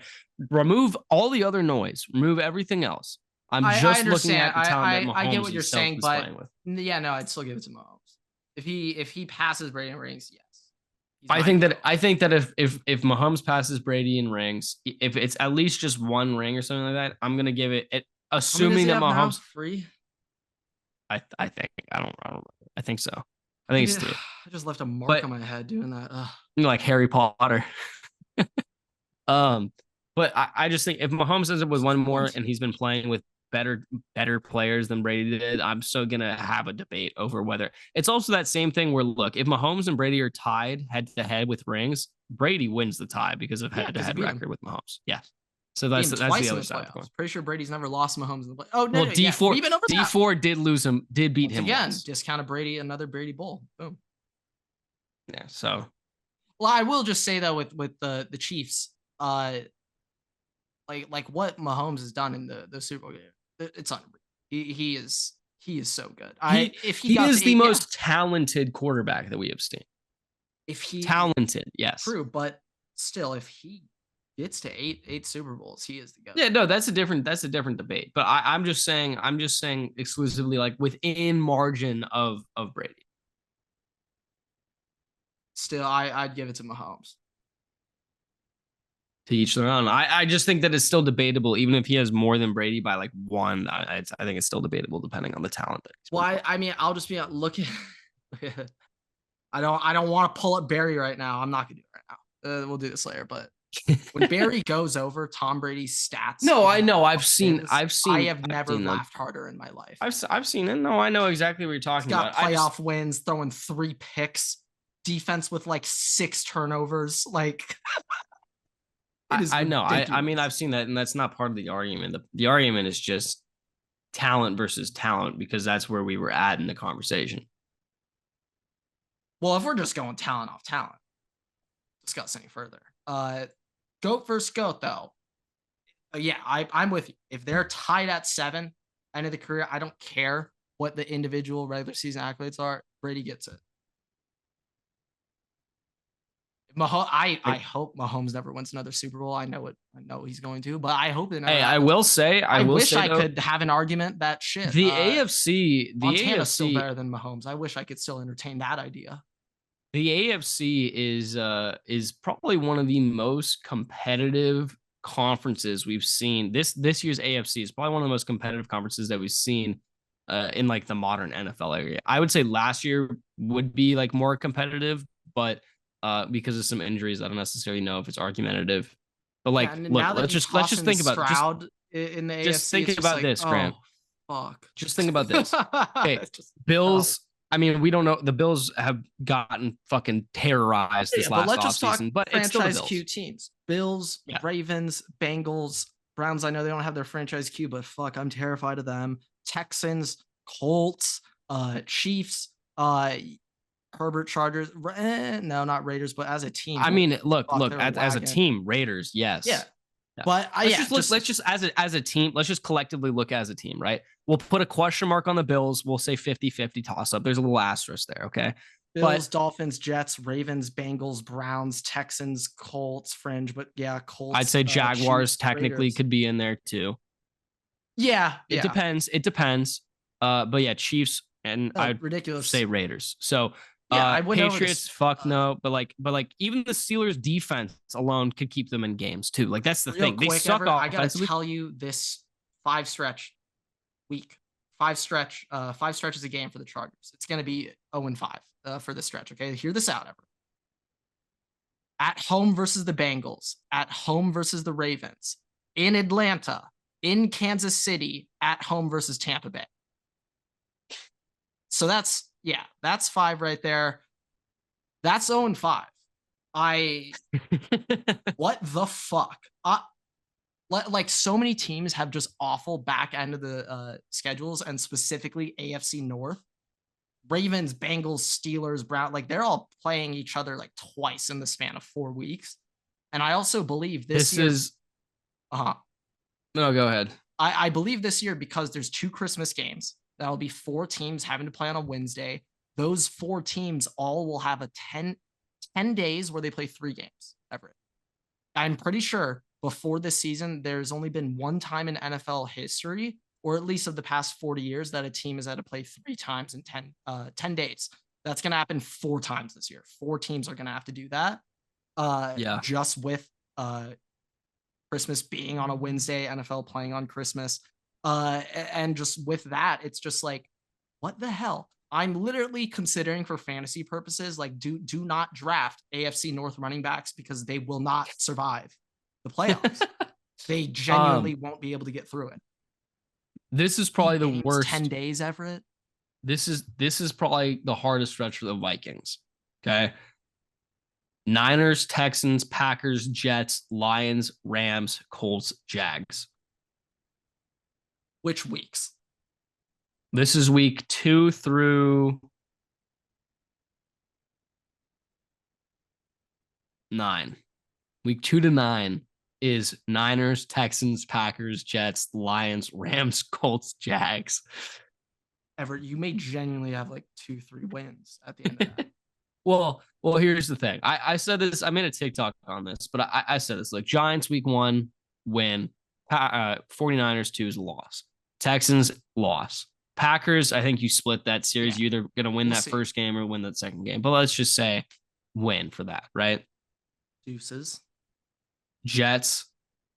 Remove all the other noise. Remove everything else. I'm just looking at the talent that Mahomes I get what you're saying, but yeah, no, I'd still give it to Mahomes. If he passes Brady in rings, yes. I think that if Mahomes passes Brady in rings, if it's at least just one ring or something like that, I'm gonna give it. Assuming that Mahomes free. I think so. I think it's 3. I just left a mark on my head doing that. Like Harry Potter. But I just think if Mahomes ends up with one more and he's been playing with better players than Brady did, I'm still gonna have a debate over whether it's also that same thing where look, if Mahomes and Brady are tied head to head with rings, Brady wins the tie because of head to head record with Mahomes. Yeah. So that's the other side. Pretty sure Brady's never lost Mahomes in the play. Oh no, well, D4 did beat him again. Discounted Brady, another Brady Bowl. Boom. Yeah. So, Well, I will just say though with the Chiefs, like what Mahomes has done in the Super Bowl game, it's unreal. He is so good. If he got is to the eight, most talented quarterback that we have seen. if he Talented, yes. true, but still, if he gets to eight Super Bowls, he is the GOAT. Yeah, no, that's a different debate. But I'm just saying exclusively like within margin of Brady. Still, I'd give it to Mahomes. To each their own. I just think that it's still debatable, even if he has more than Brady by like one. I think it's still debatable depending on the talent. Well, I mean, I'll just be looking. I don't want to pull up Barry right now. I'm not gonna do it right now. We'll do this later. But when Barry goes over Tom Brady's stats, no, I know. I've seen. I have I've never seen laughed harder in my life. I've seen it. No, I know exactly what you're talking He's got about. playoff wins, throwing 3 picks, defense with like 6 turnovers. Like, I know. I mean, I've seen that, and that's not part of the argument. The argument is just talent versus talent, because that's where we were at in the conversation. Well, if we're just going talent off talent, discuss any further. GOAT versus GOAT, though. Yeah, I'm with you. If they're tied at 7, end of the career, I don't care what the individual regular season accolades are. Brady gets it. I hope Mahomes never wins another Super Bowl. I know he's going to, but I hope it never happens. I will say, I wish I could have an argument that shit. The AFC, Montana's still better than Mahomes. I wish I could still entertain that idea. The AFC is probably one of the most competitive conferences we've seen. This year's AFC is probably one of the most competitive conferences that we've seen in like the modern NFL area. I would say last year would be like more competitive, but because of some injuries, I don't necessarily know if it's argumentative. But like, look, let's just think about Stroud in the AFC. Just think about like, this, Grant. Fuck. Just think about this. Okay, Bills. I mean, we don't know. The Bills have gotten fucking terrorized this last offseason, but it's still the Bills. Q teams. Bills, Ravens, Bengals, Browns. I know they don't have their franchise Q, but fuck, I'm terrified of them. Texans, Colts, Chiefs, Herbert, Chargers. No, not Raiders, but as a team. I mean, look, as a team, Raiders, yes. Yeah. But let's just as a team, let's just collectively look as a team, right? We'll put a question mark on the Bills. We'll say 50-50 toss up. There's a little asterisk there, okay? Bills, Dolphins, Jets, Ravens, Bengals, Browns, Texans, Colts, fringe, but yeah, Colts. I'd say Jaguars Chiefs, technically Raiders. Could be in there too. Yeah. It depends. But yeah, Chiefs and I'd ridiculous. Say Raiders. So I Patriots, fuck no. But like even the Steelers defense alone could keep them in games too. Like that's the thing. They suck off. I gotta tell you this 5 stretch week. 5 stretches a game for the Chargers. It's gonna be 0-5 for this stretch. Okay, hear this out, ever. At home versus the Bengals, at home versus the Ravens, in Atlanta, in Kansas City, at home versus Tampa Bay. So that's 5 right there. That's 0-5. What the fuck? Like so many teams have just awful back end of the schedules, and specifically AFC North. Ravens, Bengals, Steelers, Brown, like they're all playing each other like twice in the span of 4 weeks. And I also believe this year is No, go ahead. I believe this year, because there's 2 Christmas games, that'll be 4 teams having to play on a Wednesday. Those 4 teams all will have a 10 days where they play 3 games. Everett. I'm pretty sure before this season, there's only been one time in NFL history, or at least of the past 40 years, that a team has had to play 3 times in 10 days. That's going to happen 4 times this year. 4 teams are going to have to do that. Just with Christmas being on a Wednesday, NFL playing on Christmas. And just with that, it's just like, what the hell? I'm literally considering, for fantasy purposes, like do not draft AFC North running backs, because they will not survive the playoffs. They genuinely won't be able to get through it. This is probably the worst 10 days, Everett. This is probably the hardest stretch for the Vikings. Okay. Niners, Texans, Packers, Jets, Lions, Rams, Colts, Jags. Which weeks? This is week 2 through 9. Week 2 to 9 is Niners, Texans, Packers, Jets, Lions, Rams, Colts, Jags. Everett, you may genuinely have like 2-3 wins at the end of that. Well, here's the thing. I said this. I made a TikTok on this, but I said this. Like, Giants week 1 win. 49ers 2 is a loss. Texans loss. Packers, I think you split that series. Yeah. You're either going to win that first game or win that second game. But let's just say win for that, right? Deuces. Jets.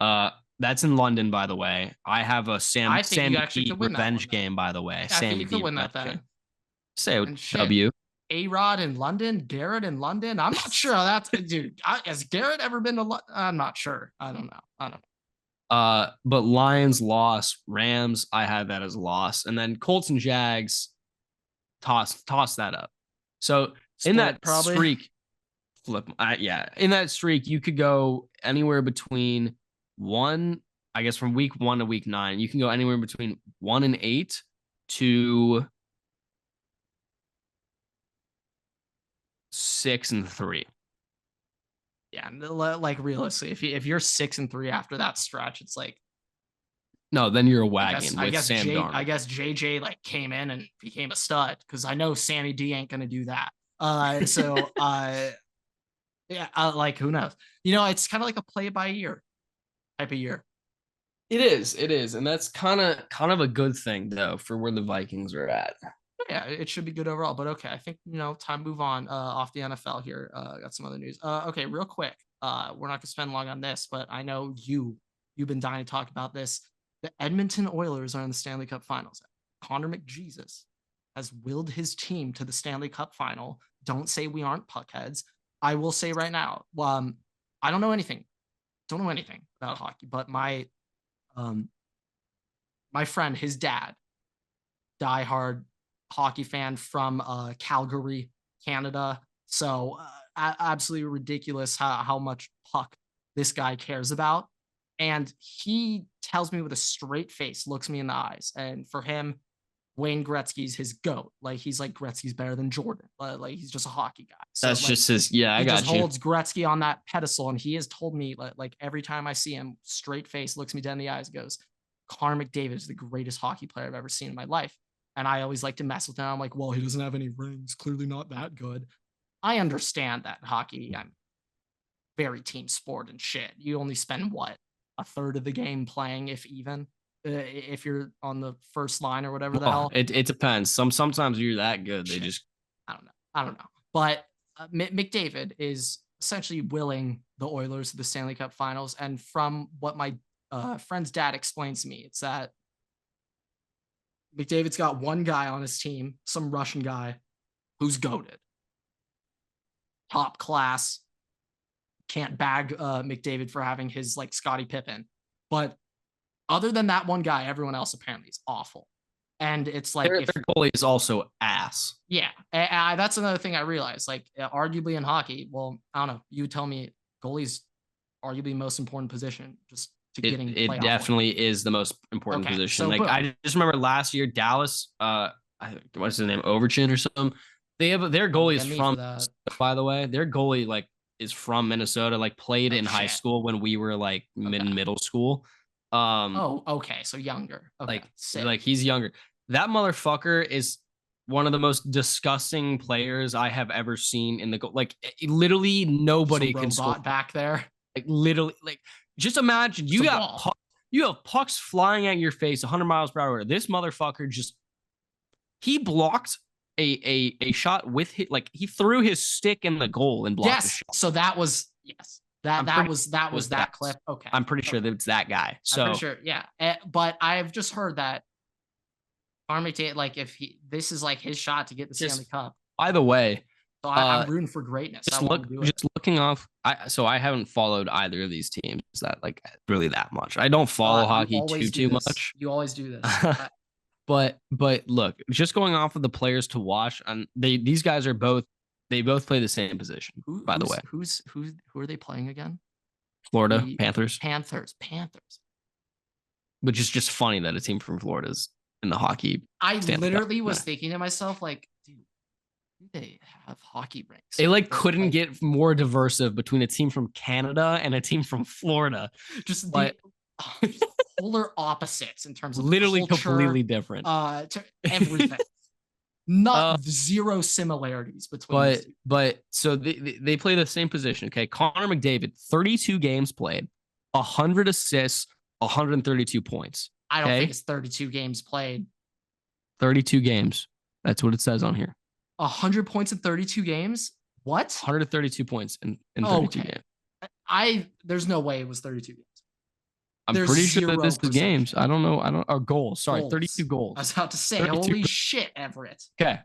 That's in London, by the way. I have a Sammy revenge game, by the way. Yeah, I think you could win that then. Say W. A-Rod in London, Garrett in London. I'm not sure how that's, dude. Has Garrett ever been to London? I'm not sure. I don't know. But Lions loss, Rams, I had that as a loss, and then Colts and Jags, toss that up. So in that streak, in that streak, you could go anywhere between I guess from week 1 to week 9, you can go anywhere between 1-8 to 6-3. Yeah, like realistically, if you're 6-3 after that stretch, it's like, no, then you're a wagon with Sam Darnold. I guess JJ like came in and became a stud because I know Sammy D ain't gonna do that. Like who knows? It's kind of like a play by ear type of year. It is, and that's kind of a good thing though for where the Vikings are at. Yeah, it should be good overall. But okay, I think time to move on off the NFL here. Got some other news. Okay, real quick. We're not gonna spend long on this, but I know you've been dying to talk about this. The Edmonton Oilers are in the Stanley Cup Finals. Connor McJesus has willed his team to the Stanley Cup Final. Don't say we aren't puckheads. I will say right now, I don't know anything. Don't know anything about hockey, but my friend, his dad, diehard hockey fan from Calgary, Canada. So absolutely ridiculous how much puck this guy cares about. And he tells me with a straight face, looks me in the eyes. And for him, Wayne Gretzky's his GOAT. Like, he's like, Gretzky's better than Jordan. Like, he's just a hockey guy. So, that's just his, I got you. He just holds Gretzky on that pedestal. And he has told me, like every time I see him, straight face, looks me dead in the eyes, goes, Connor McDavid is the greatest hockey player I've ever seen in my life. And I always like to mess with him. I'm like, well, he doesn't have any rings. Clearly not that good. I understand that hockey, I'm very team sport and shit. You only spend a third of the game playing, if even, if you're on the first line or whatever the hell. It depends. Sometimes you're that good. They just, I don't know. But McDavid is essentially willing the Oilers to the Stanley Cup Finals. And from what my friend's dad explains to me, it's that McDavid's got one guy on his team, some Russian guy, who's goated. Top class. Can't bag McDavid for having his like Scottie Pippen. But other than that one guy, everyone else apparently is awful. And it's like their goalie is also ass. Yeah, that's another thing I realized. Like, arguably in hockey, well, I don't know. You tell me, goalie's arguably the most important position. Just to getting it definitely is the most important position. So, like, I just remember last year, Dallas. What's his name? Overchin or something. They have their goalie is from. By the way, their goalie like is from Minnesota. Like, played in high school when we were like middle school. Okay, so younger. Okay, like he's younger. That motherfucker is one of the most disgusting players I have ever seen in the goal. Like, literally nobody can score back there. Like, literally, like, just imagine you have pucks flying at your face 100 miles per hour. This motherfucker he blocked a shot with he threw his stick in the goal and blocked the shot. So that was That was that clip. Okay. I'm pretty sure that it's that guy. So I'm pretty sure, yeah. But I've just heard that Armite, like, if this is like his shot to get the Stanley Cup. By the way, so I'm rooting for greatness. Just looking off. I haven't followed either of these teams that like really that much. I don't follow hockey too much. You always do this. But look, just going off of the players to watch, and these guys are both. They both play the same position, by the way. Who are they playing again? Florida Panthers. Panthers. Which is just funny that a team from Florida is in the hockey. I literally was thinking to myself, like, dude, They have hockey rinks. They like couldn't get more diverse between a team from Canada and a team from Florida. Just But the polar opposites in terms of literally culture, completely different. To everything. Not zero similarities between these two. But so they play the same position. Okay. Connor McDavid, 32 games played, 100 assists, 132 points. I don't think it's 32 games played. 32 games. That's what it says on here. 100 points in 32 games? What? 132 points in 32 games. There's no way it was 32 games. I'm pretty sure that this is games. I don't know. Or goals. Sorry, 32 goals. I was about to say, holy shit, Everett. Okay.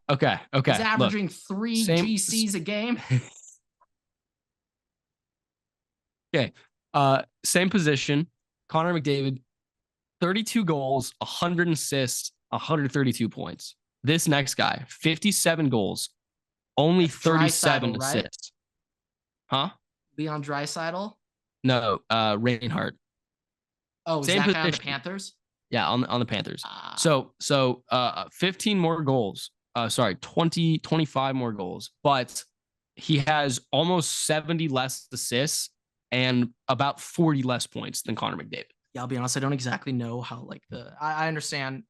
He's averaging 3 GCs a game. Okay. Same position. Connor McDavid, 32 goals, 100 assists, 132 points. This next guy, 57 goals, only 37 assists. Huh? Leon Draisaitl? No, Reinhart. Oh, same is that guy on the Panthers? Yeah, on the Panthers. So 15 more goals. 25 more goals, but he has almost 70 less assists and about 40 less points than Connor McDavid. Yeah, I'll be honest, I don't exactly know how like I understand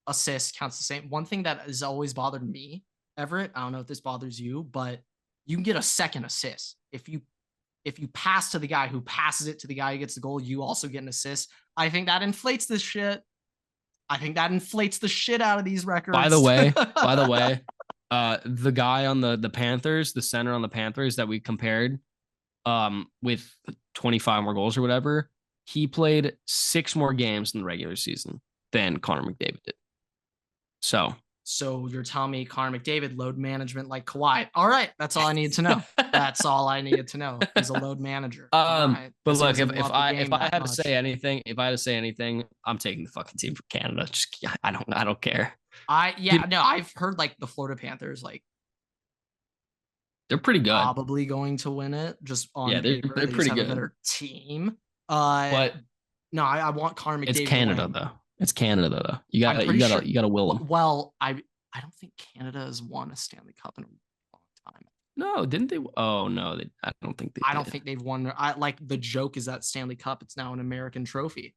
assist counts the same. One thing that has always bothered me, Everett, I don't know if this bothers you, but you can get a second assist. If you pass to the guy who passes it to the guy who gets the goal, you also get an assist. I think that inflates this shit. I think that inflates the shit out of these records. By the way, the guy on the Panthers, the center on the Panthers that we compared with 25 more goals or whatever, he played 6 more games in the regular season than Connor McDavid did. So you're telling me Connor McDavid load management like Kawhi? All right, that's all I needed to know. That's all I needed to know. He's a load manager. Right. But look, if I had to say anything, I'm taking the fucking team from Canada. Just I don't care. I've heard like the Florida Panthers, like they're pretty good. Probably going to win it. Just on paper, they're pretty good. A better team. But no, I want Connor McDavid. It's Canada though. It's Canada though. You gotta will them. Well, I don't think Canada has won a Stanley Cup in a long time. No, didn't they? Oh no, I don't think they. I don't think they've won. Like the joke is that Stanley Cup, it's now an American trophy.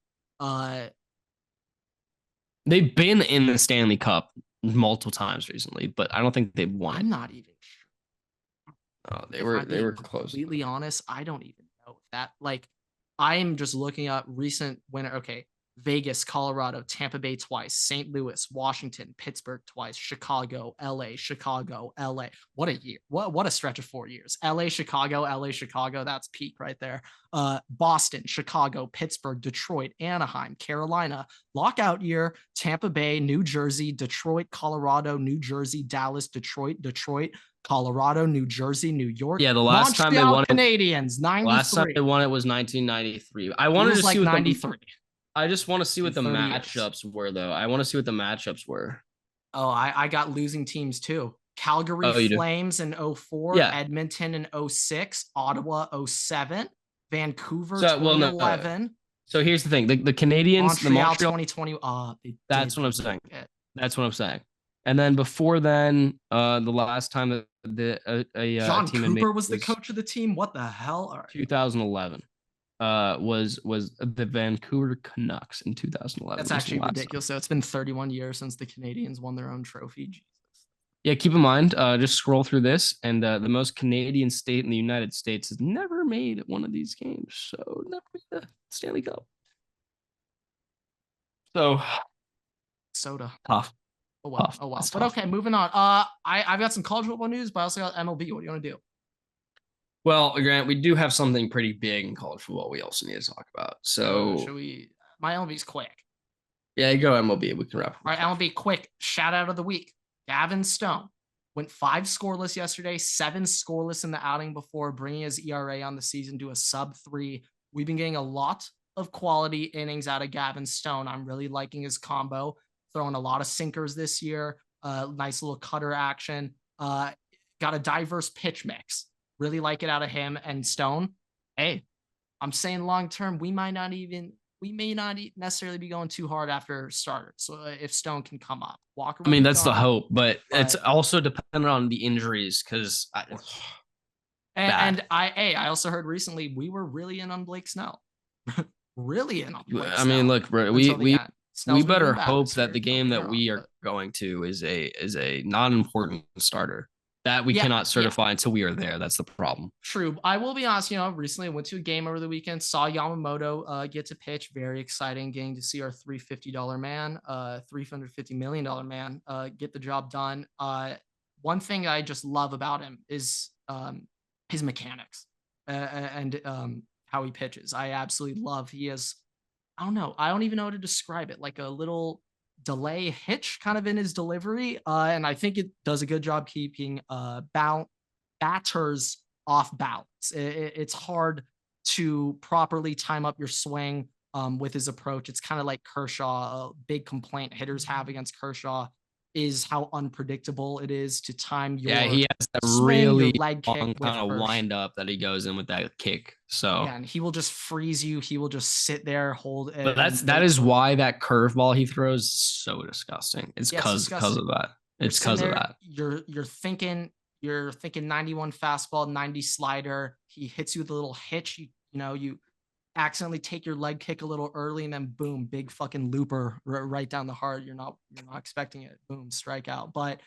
They've been in the Stanley Cup multiple times recently, but I don't think they've won. I'm not even sure. Oh, they were close. Completely honest, I don't even know if that. Like, I'm just looking up recent winner. Okay. Vegas, Colorado, Tampa Bay twice, St. Louis, Washington, Pittsburgh twice, Chicago, LA. What a year. What a stretch of 4 years. LA, Chicago, that's peak right there. Boston, Chicago, Pittsburgh, Detroit, Anaheim, Carolina, lockout year, Tampa Bay, New Jersey, Detroit, Colorado, New Jersey, Dallas, Detroit, Colorado, New Jersey, New York. Yeah, the last time they won Canadians, 93. Last time they won it was 1993. I wanted to see what 93. I just want to see what the matchups were, though. I want to see what the matchups were. Oh, I got losing teams, too. Calgary Flames in 04, Edmonton in 06, Ottawa 07, Vancouver 2011. So here's the thing. The Canadians, Montreal 2020. That's what I'm saying. That's what I'm saying. And then before then, the last time John Cooper was the coach of the team. What the hell? All right. 2011. Was the Vancouver Canucks in 2011. That's actually ridiculous. So it's been 31 years since the Canadians won their own trophy. Jesus. Yeah, keep in mind, just scroll through this, and the most Canadian state in the United States has never made one of these games. So never made the Stanley Cup. So soda. Tough. Oh well. Oh well. But okay, moving on. I've got some college football news, but I also got MLB. What do you want to do? Well, Grant, we do have something pretty big in college football we also need to talk about. So should we? My MLB's quick. Yeah, go MLB. We can wrap. All right, MLB quick. Shout out of the week. Gavin Stone went 5 scoreless yesterday, 7 scoreless in the outing before, bringing his ERA on the season to a sub-3. We've been getting a lot of quality innings out of Gavin Stone. I'm really liking his combo, throwing a lot of sinkers this year. Nice little cutter action. Got a diverse pitch mix. Really like it out of him and Stone. Hey, I'm saying long term, we might not even we may not necessarily be going too hard after starters. So if Stone can come up, Walker. I Will mean, be that's the gone, hope, but it's but also dependent on the injuries because bad. I also heard recently we were really in on Blake Snell, really in on Blake I mean, Snell look, bro, until the end. we Snell's been better doing bad hope this that year. the Don't game get me that wrong, we are but going to is a non-important starter that we yeah, cannot yeah. certify until we are there. That's the problem. True. I will be honest, recently I went to a game over the weekend, saw Yamamoto get to pitch. Very exciting getting to see our $350 man, $350 million man get the job done. One thing I just love about him is his mechanics and how he pitches. I absolutely love. He has, I don't know, I don't even know how to describe it, like a little delay hitch kind of in his delivery. And I think it does a good job keeping batters off balance. It's hard to properly time up your swing with his approach. It's kind of like Kershaw. A big complaint hitters have against Kershaw is how unpredictable it is to time your Yeah, he has that swing, your really leg kick long with kind of Kersh. wind up that he goes in with that kick. So Yeah, and he will just freeze you. He will just sit there, hold, but and that wait is for why that curveball he throws is so disgusting. It's yeah, it's because disgusting. of that. You're It's sitting because of there, that. you're thinking 91 fastball, 90 slider. He hits you with a little hitch. You accidentally take your leg kick a little early, and then boom, big fucking looper right down the heart. You're not expecting it. Boom, strikeout. But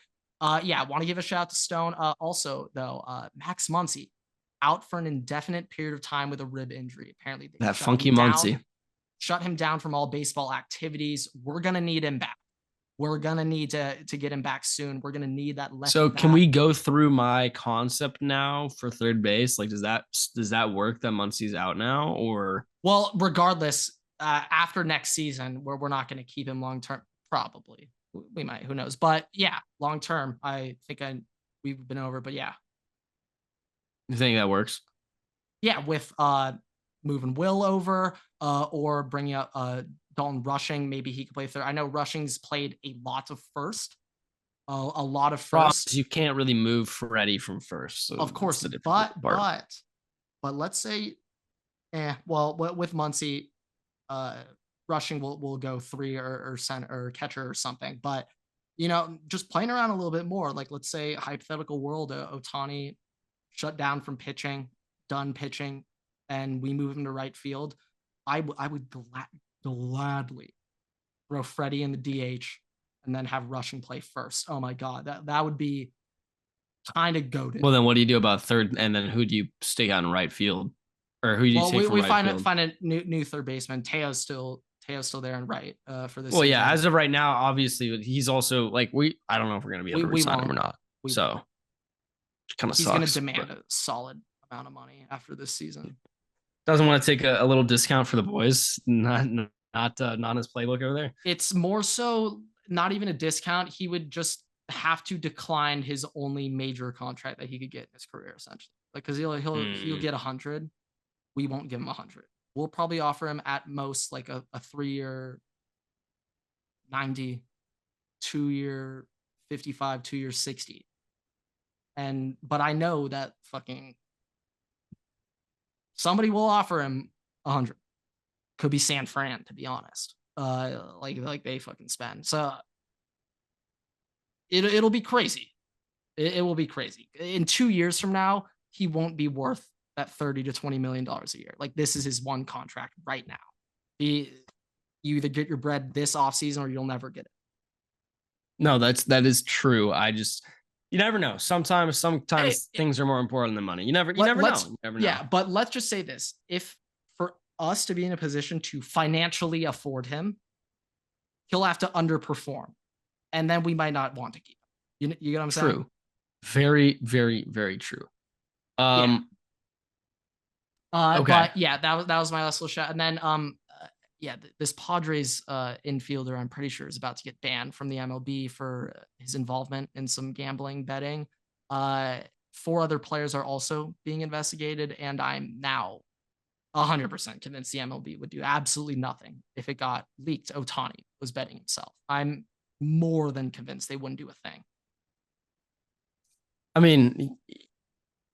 yeah, I want to give a shout out to Stone. Also, though, Max Muncy out for an indefinite period of time with a rib injury. Apparently, they That funky Muncy. shut him down from all baseball activities. We're gonna need him back. We're gonna need to get him back soon. We're gonna need that left. So can we go through my concept now for third base? Like, does that work that Muncy's out now, or well, regardless, after next season, we're not going to keep him long term. Probably we might. Who knows? But yeah, long term, I think we've been over. But yeah, you think that works? yeah, with moving Will over or bringing up Dalton Rushing, maybe he could play third. I know Rushing's played a lot of first. A lot of first. You can't really move Freddie from first. So of course, but let's say, well, with Muncy, Rushing will go 3 or center or catcher or something. But just playing around a little bit more. Like, let's say hypothetical world, Ohtani shut down from pitching, done pitching, and we move him to right field. I would gladly throw Freddie in the DH and then have Rushing play first. Oh my God, that would be kind of goated. Well, then what do you do about third? And then who do you stick out in right field, or who do you take from right field? Find a new third baseman. Teo's still there and right for this. Well, season. yeah, as of right now, obviously he's also like I don't know if we're gonna be able to resign him or not. So kind of he's sucks. Gonna demand a solid amount of money after this season. Doesn't want to take a little discount for the boys, not his playbook over there. It's more so not even a discount. He would just have to decline his only major contract that he could get in his career, essentially. Like, because he'll get 100. We won't give him 100. We'll probably offer him at most like a 3-year 90, 2-year 55, 2-year 60. But I know that fucking somebody will offer him 100. Could be San Fran, to be honest. Like they fucking spend. So it'll be crazy. It will be crazy. In 2 years from now, he won't be worth that $30 to $20 million a year. Like, this is his one contract right now. You either get your bread this offseason or you'll never get it. No, that is true. You never know. Sometimes things are more important than money. You never know. Yeah, but let's just say this. If for us to be in a position to financially afford him, he'll have to underperform. And then we might not want to keep him. You get what I'm saying? True. Very, very, very true. Okay. But yeah, that was my last little shot. And then this Padres infielder, I'm pretty sure, is about to get banned from the MLB for his involvement in some gambling betting. 4 other players are also being investigated, and I'm now 100% convinced the MLB would do absolutely nothing if it got leaked. Ohtani was betting himself. I'm more than convinced they wouldn't do a thing. I mean,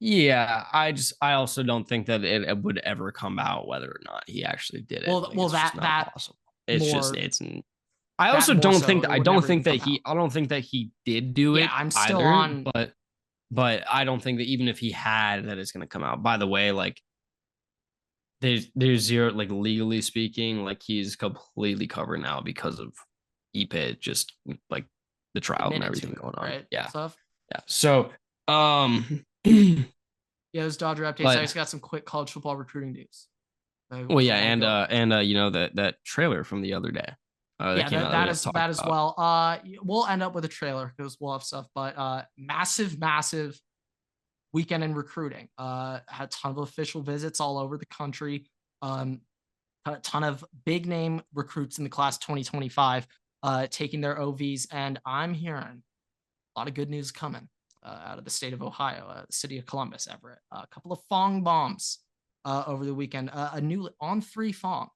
Yeah, I also don't think that it would ever come out whether or not he actually did it. Like, Well, it's just that not that possible. It's just more it's. I that also more don't so think it I would don't never think even that come out. I don't think that he did do Yeah, it I'm still either. on. But I don't think that even if he had, that it's gonna come out. By the way, like there's zero, like legally speaking, like he's completely covered now because of Ipe, just like the trial and Admitted to everything it, going on. right? Yeah, Stuff. yeah. So Yeah, those Dodger updates. I but just got some quick college football recruiting news. well, yeah, I'll go. and you know that trailer from the other day that Yeah, came out that we is have talked that as about. well. We'll end up with a trailer because we'll have stuff, but massive weekend in recruiting. Had a ton of official visits all over the country. Um, a ton of big name recruits in the class 2025 taking their OVs, and I'm hearing a lot of good news coming out of the state of Ohio, the city of Columbus, Everett. A couple of Fong bombs over the weekend. A new on-3 Fong.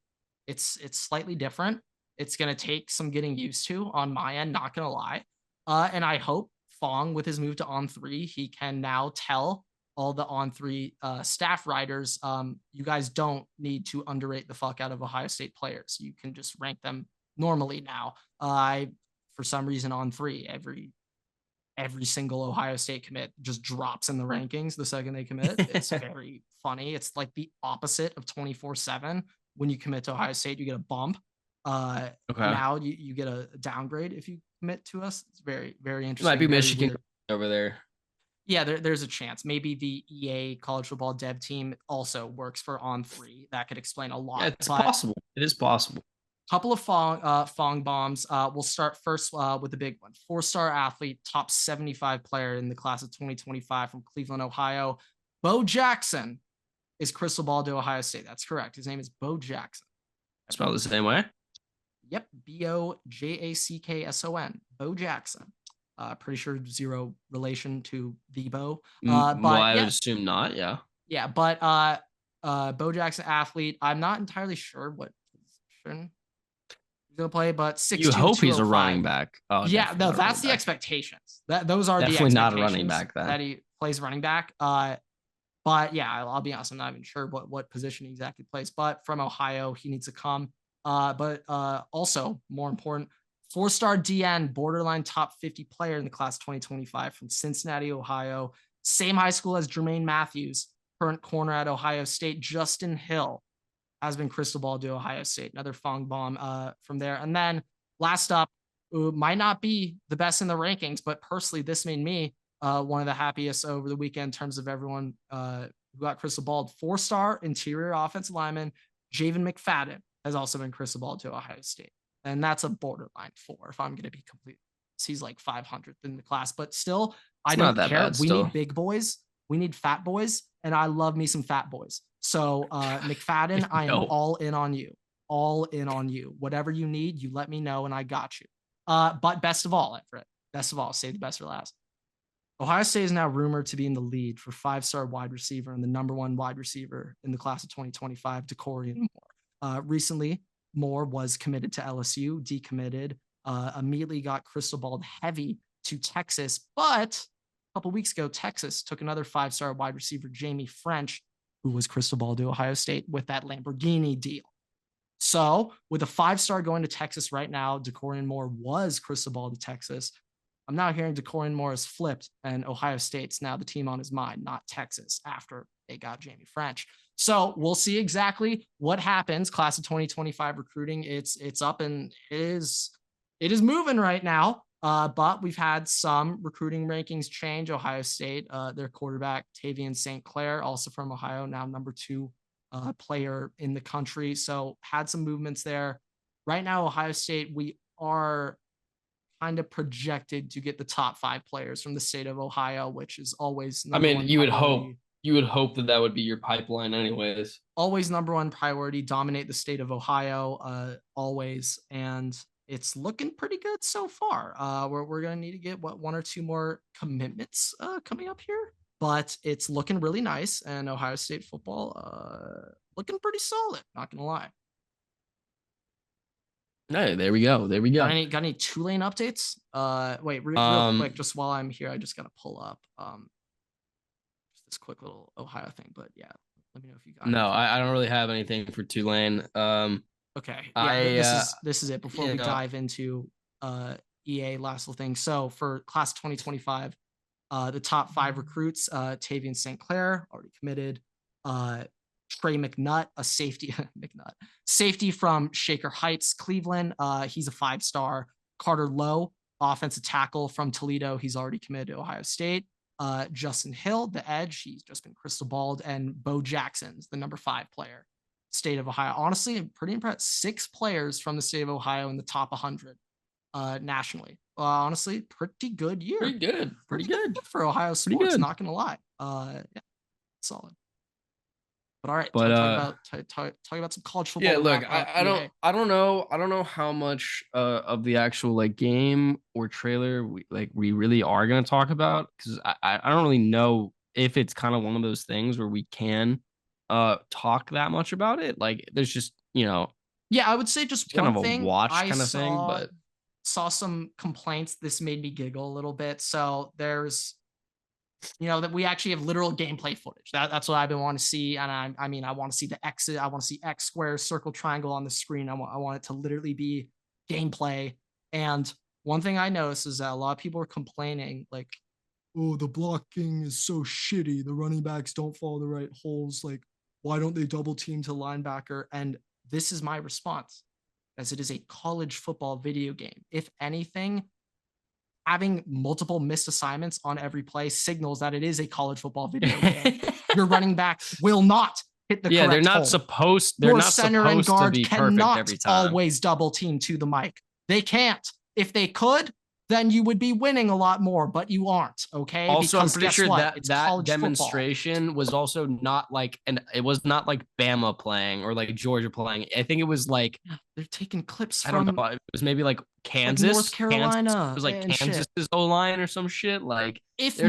It's slightly different. It's gonna take some getting used to on my end. Not gonna lie, and I hope Fong, with his move to on-3, he can now tell all the on-3 staff writers, you guys don't need to underrate the fuck out of Ohio State players. You can just rank them normally now. I, for some reason, on-3 every single Ohio State commit just drops in the rankings the second they commit. It's very funny. It's like the opposite of 24/7. When you commit to Ohio State, you get a bump. Okay, Now you get a downgrade if you commit to us. It's very it might interesting, be very Michigan weird. over there. Yeah, there's a chance. Maybe the EA college football dev team also works for on-3. That could explain a Yeah, lot. it's But possible. It is possible. couple of Fong bombs. We'll start first with the big one. 4-star athlete, top 75 player in the class of 2025 from Cleveland, Ohio. Bo Jackson is crystal ball to Ohio State. That's correct. His name is Bo Jackson. Spelled the same way. Yep, Bojackson. Bo Jackson. Pretty sure zero relation to the Bo. Well, But I would yeah, assume not. Yeah. yeah. But Bo Jackson athlete. I'm not entirely sure what position he's gonna play, but You 6'2", hope he's a running 205. back. Oh, Yeah, definitely no, not a running that's the back. expectations. Those are the Definitely not a running expectations back then. that he plays running back. But yeah, I'll be honest, I'm not even sure what position he exactly plays. But from Ohio, he needs to come. But also more important, 4-star DN, borderline top 50 player in the class 2025 from Cincinnati, Ohio. Same high school as Jermaine Matthews, current corner at Ohio State. Justin Hill has been crystal ball to Ohio State. Another Fong bomb from there. And then last up, might not be the best in the rankings, but personally, this made me one of the happiest over the weekend in terms of everyone who got crystal balled. 4-star interior offensive lineman, Javen McFadden, has also been crystal balled to Ohio State. And that's a borderline 4, if I'm going to be complete. He's like 500th in the class, but still, I It's not don't that care. bad We need still. big boys. We need fat boys. And I love me some fat boys. So McFadden, I am No. all in on you. All in on you. Whatever you need, you let me know and I got you. But best of all, Everett, best of all, save the best for last. Ohio State is now rumored to be in the lead for 5-star wide receiver and the number 1 wide receiver in the class of 2025, Decorian Moore. Recently, Moore was committed to LSU, decommitted, immediately got crystal balled heavy to Texas. But a couple weeks ago, Texas took another 5-star wide receiver, Jamie French, who was crystal ball to Ohio State with that Lamborghini deal. So with a 5-star going to Texas right now, Decorian Moore was crystal ball to Texas. I'm now hearing Decorian Moore has flipped and Ohio State's now the team on his mind, not Texas, after they got Jamie French. So we'll see exactly what happens. Class of 2025 recruiting, it's up and it is moving right now. But we've had some recruiting rankings change. Ohio State, their quarterback, Tavian St. Clair, also from Ohio, now number 2 player in the country. So had some movements there. Right now, Ohio State, we are kind of projected to get the top 5 players from the state of Ohio, which is always I number mean, 1 priority. you would hope that would be your pipeline, anyways. Always number 1 priority, dominate the state of Ohio, always. And it's looking pretty good so far. We're going to need to get 1 or 2 more commitments coming up here, but it's looking really nice. And Ohio State football looking pretty solid, not going to lie. Hey, there we go. There we go. Got any Tulane updates? Wait, real quick, just while I'm here, I just gotta pull up this quick little Ohio thing, but yeah, let me know if you got No, anything. I don't really have anything for Tulane. Okay, yeah, this is it before we know, dive into EA last little thing. So for class 2025, the top 5 recruits, Tavian St. Clair already committed. Trey McNutt, a safety safety from Shaker Heights, Cleveland. He's a 5-star. Carter Lowe, offensive tackle from Toledo. He's already committed to Ohio State. Justin Hill, the edge. He's just been crystal balled. And Bo Jackson's the number 5 player. State of Ohio. Honestly, I'm pretty impressed. 6 players from the state of Ohio in the top 100 nationally. Honestly, pretty good year. Pretty good for Ohio sports. Not gonna lie. Yeah, solid. But all right, talk about some college football. Yeah, look, I don't know how much of the actual like game or trailer we really are gonna talk about, because I don't really know if it's kind of one of those things where we can talk that much about it. Like there's just yeah, I would say just kind one of thing a watch I kind of thing, but saw some complaints. This made me giggle a little bit. So there's that we actually have literal gameplay footage. That's what I've been wanting to see. And I mean, I want to see the exit. I want to see X square, circle, triangle on the screen. I want it to literally be gameplay. And one thing I noticed is that a lot of people are complaining like, oh, the blocking is so shitty. The running backs don't follow the right holes. Like, why don't they double team to linebacker? And this is my response, as it is a college football video game. If anything, having multiple missed assignments on every play signals that it is a college football video game. Your running back will not hit the correct they're not hole. supposed. Your center and guard cannot always double team to the mic. They can't. If they could, then you would be winning a lot more, but you aren't. Okay. Also, because I'm pretty sure that demonstration football. was also not like, and it was not like Bama playing or like Georgia playing. I think it was like they're taking clips from. I don't know. It was maybe like Kansas, like North Carolina. Kansas. It was like Kansas's O-line or some shit. Like if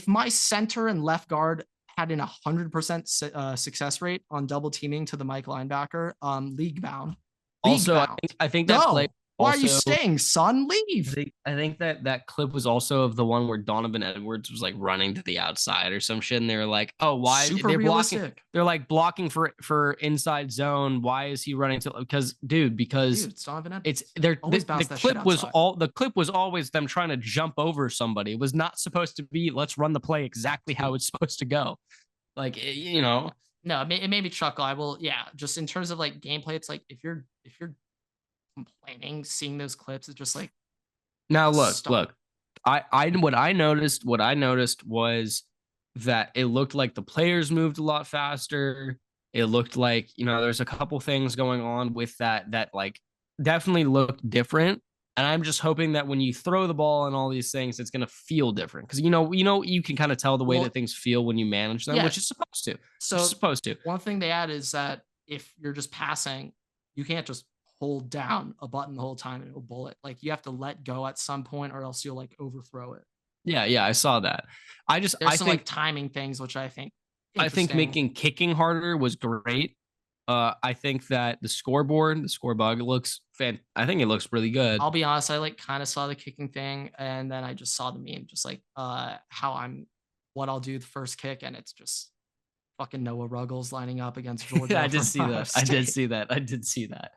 my center and left guard had an 100% success rate on double teaming to the Mike linebacker, league bound. Also, I think that play. Why are you staying, son? Leave. I think that clip was also of the one where Donovan Edwards was like running to the outside or some shit, and they were like, "Oh, why they're realistic. blocking? They're like blocking for inside zone. Why is he running to? Because it's Donovan Edwards. The clip was always them trying to jump over somebody. It was not supposed to be let's run the play exactly how it's supposed to go. Like No, it made me chuckle. I will, just in terms of like gameplay, it's like if you're complaining, seeing those clips, it's just like now look. What I noticed was that it looked like the players moved a lot faster. It looked like, there's a couple things going on with that like definitely looked different. And I'm just hoping that when you throw the ball and all these things, it's going to feel different. Because, you can kind of tell the way that things feel when you manage them, which is supposed to. So one thing they add is that if you're just passing, you can't just hold down a button the whole time and it'll bullet. Like you have to let go at some point or else you'll like overthrow it. Yeah, I saw that. I think like timing things, which I think making kicking harder was great. I think that the scoreboard, the score bug looks I think it looks really good. I'll be honest, I like kind of saw the kicking thing and then I just saw the meme, just like what I'll do the first kick, and it's just fucking Noah Ruggles lining up against Georgia. I did see that.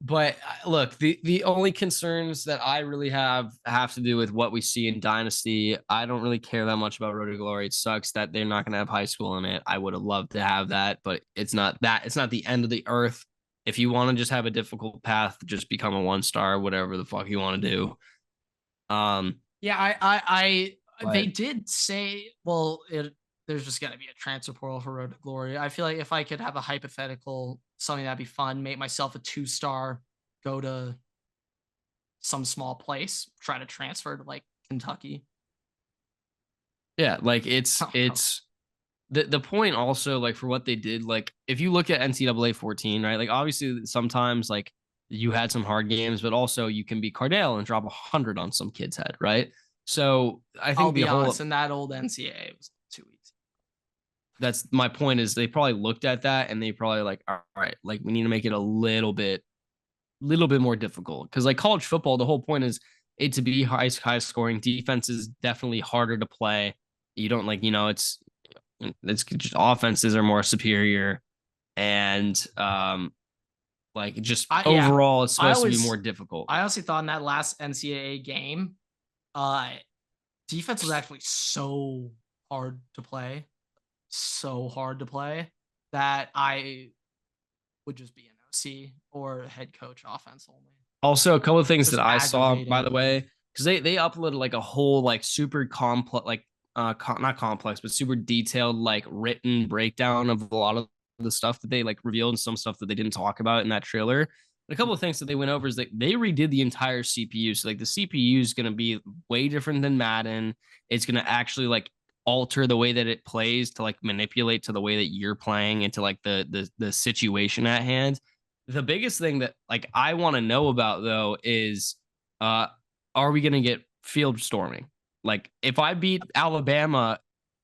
But look, the only concerns that I really have to do with what we see in Dynasty. I don't really care that much about Road to Glory. It sucks that they're not going to have high school in it. I would have loved to have that, but it's not the end of the earth. If you want to just have a difficult path, just become a 1-star, whatever the fuck you want to do. They did say, there's just going to be a transfer portal for Road to Glory. I feel like if I could have a hypothetical, something that'd be fun, make myself a 2-star, go to some small place, try to transfer to like Kentucky. Yeah, like it's the point also, like for what they did, like if you look at NCAA 14, right? Like obviously sometimes like you had some hard games, but also you can be Cardale and drop 100 on some kid's head, right? So I think I'll be honest, in that old NCAA, it was too easy. That's my point, is they probably looked at that and they probably like, all right, like we need to make it a little bit more difficult. Cause like college football, the whole point is it to be high scoring. Defense is definitely harder to play. You don't like, it's just offenses are more superior, and like just overall it's supposed to be more difficult. I honestly thought in that last NCAA game, defense was actually so hard to play, that I would just be an OC or head coach offense only. Also, a couple of things that I saw, by the way, because they uploaded like a whole like super complex, like not complex, but super detailed like written breakdown of a lot of the stuff that they like revealed, and some stuff that they didn't talk about in that trailer. And a couple of things that they went over is that they redid the entire CPU. So like the CPU is going to be way different than Madden. It's going to actually like alter the way that it plays to like manipulate to the way that you're playing into like the situation at hand. The biggest thing that like I want to know about though is are we gonna get field storming? Like if I beat Alabama,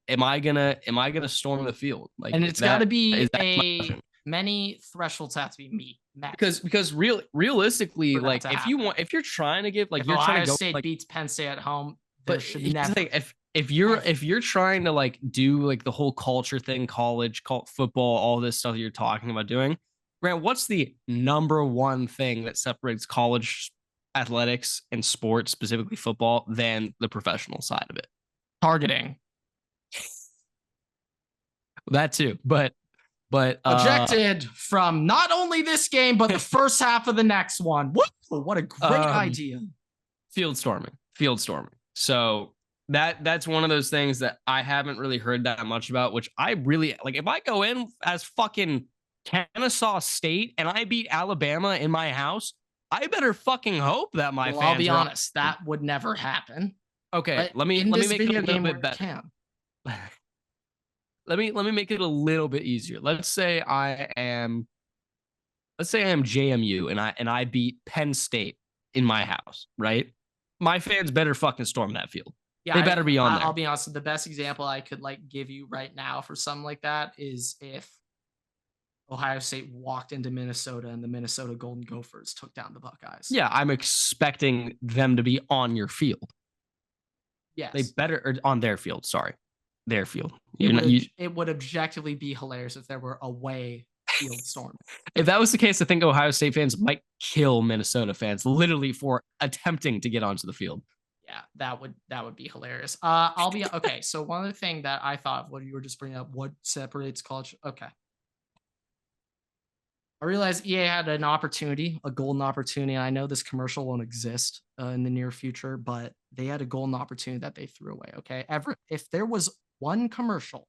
am I gonna storm the field? Like, and it's got to be many thresholds have to be met. Because realistically, like if you're trying to give like if you're Ohio trying to go State like beats Penn State at home, but should never. If you're trying to like do like the whole culture thing, college football, all this stuff you're talking about doing, Grant, what's the number one thing that separates college athletics and sports, specifically football, than the professional side of it? Targeting. That too, but ejected from not only this game but the first half of the next one. What a great idea! Field storming. So that's one of those things that I haven't really heard that much about, which I really like. If I go in as fucking Kennesaw State and I beat Alabama in my house, I better fucking hope that my fans. I'll be honest, that would never happen. Okay, let me make it a little bit better. Let me make it a little bit easier. Let's say I am JMU and I beat Penn State in my house, right? My fans better fucking storm that field. Yeah, they better be on there. I'll be honest, the best example I could like give you right now for something like that is if Ohio State walked into Minnesota and the Minnesota Golden Gophers took down the Buckeyes. Yeah, I'm expecting them to be on your field. Yes. They better, or on their field, sorry. Their field. It would objectively be hilarious if there were away field storm. If that was the case, I think Ohio State fans might kill Minnesota fans literally for attempting to get onto the field. Yeah, that would be hilarious. I'll be okay. So one other thing that I thought, what you were just bringing up, what separates college? Okay. I realized EA had an opportunity, a golden opportunity. And I know this commercial won't exist in the near future, but they had a golden opportunity that they threw away. Okay. If there was one commercial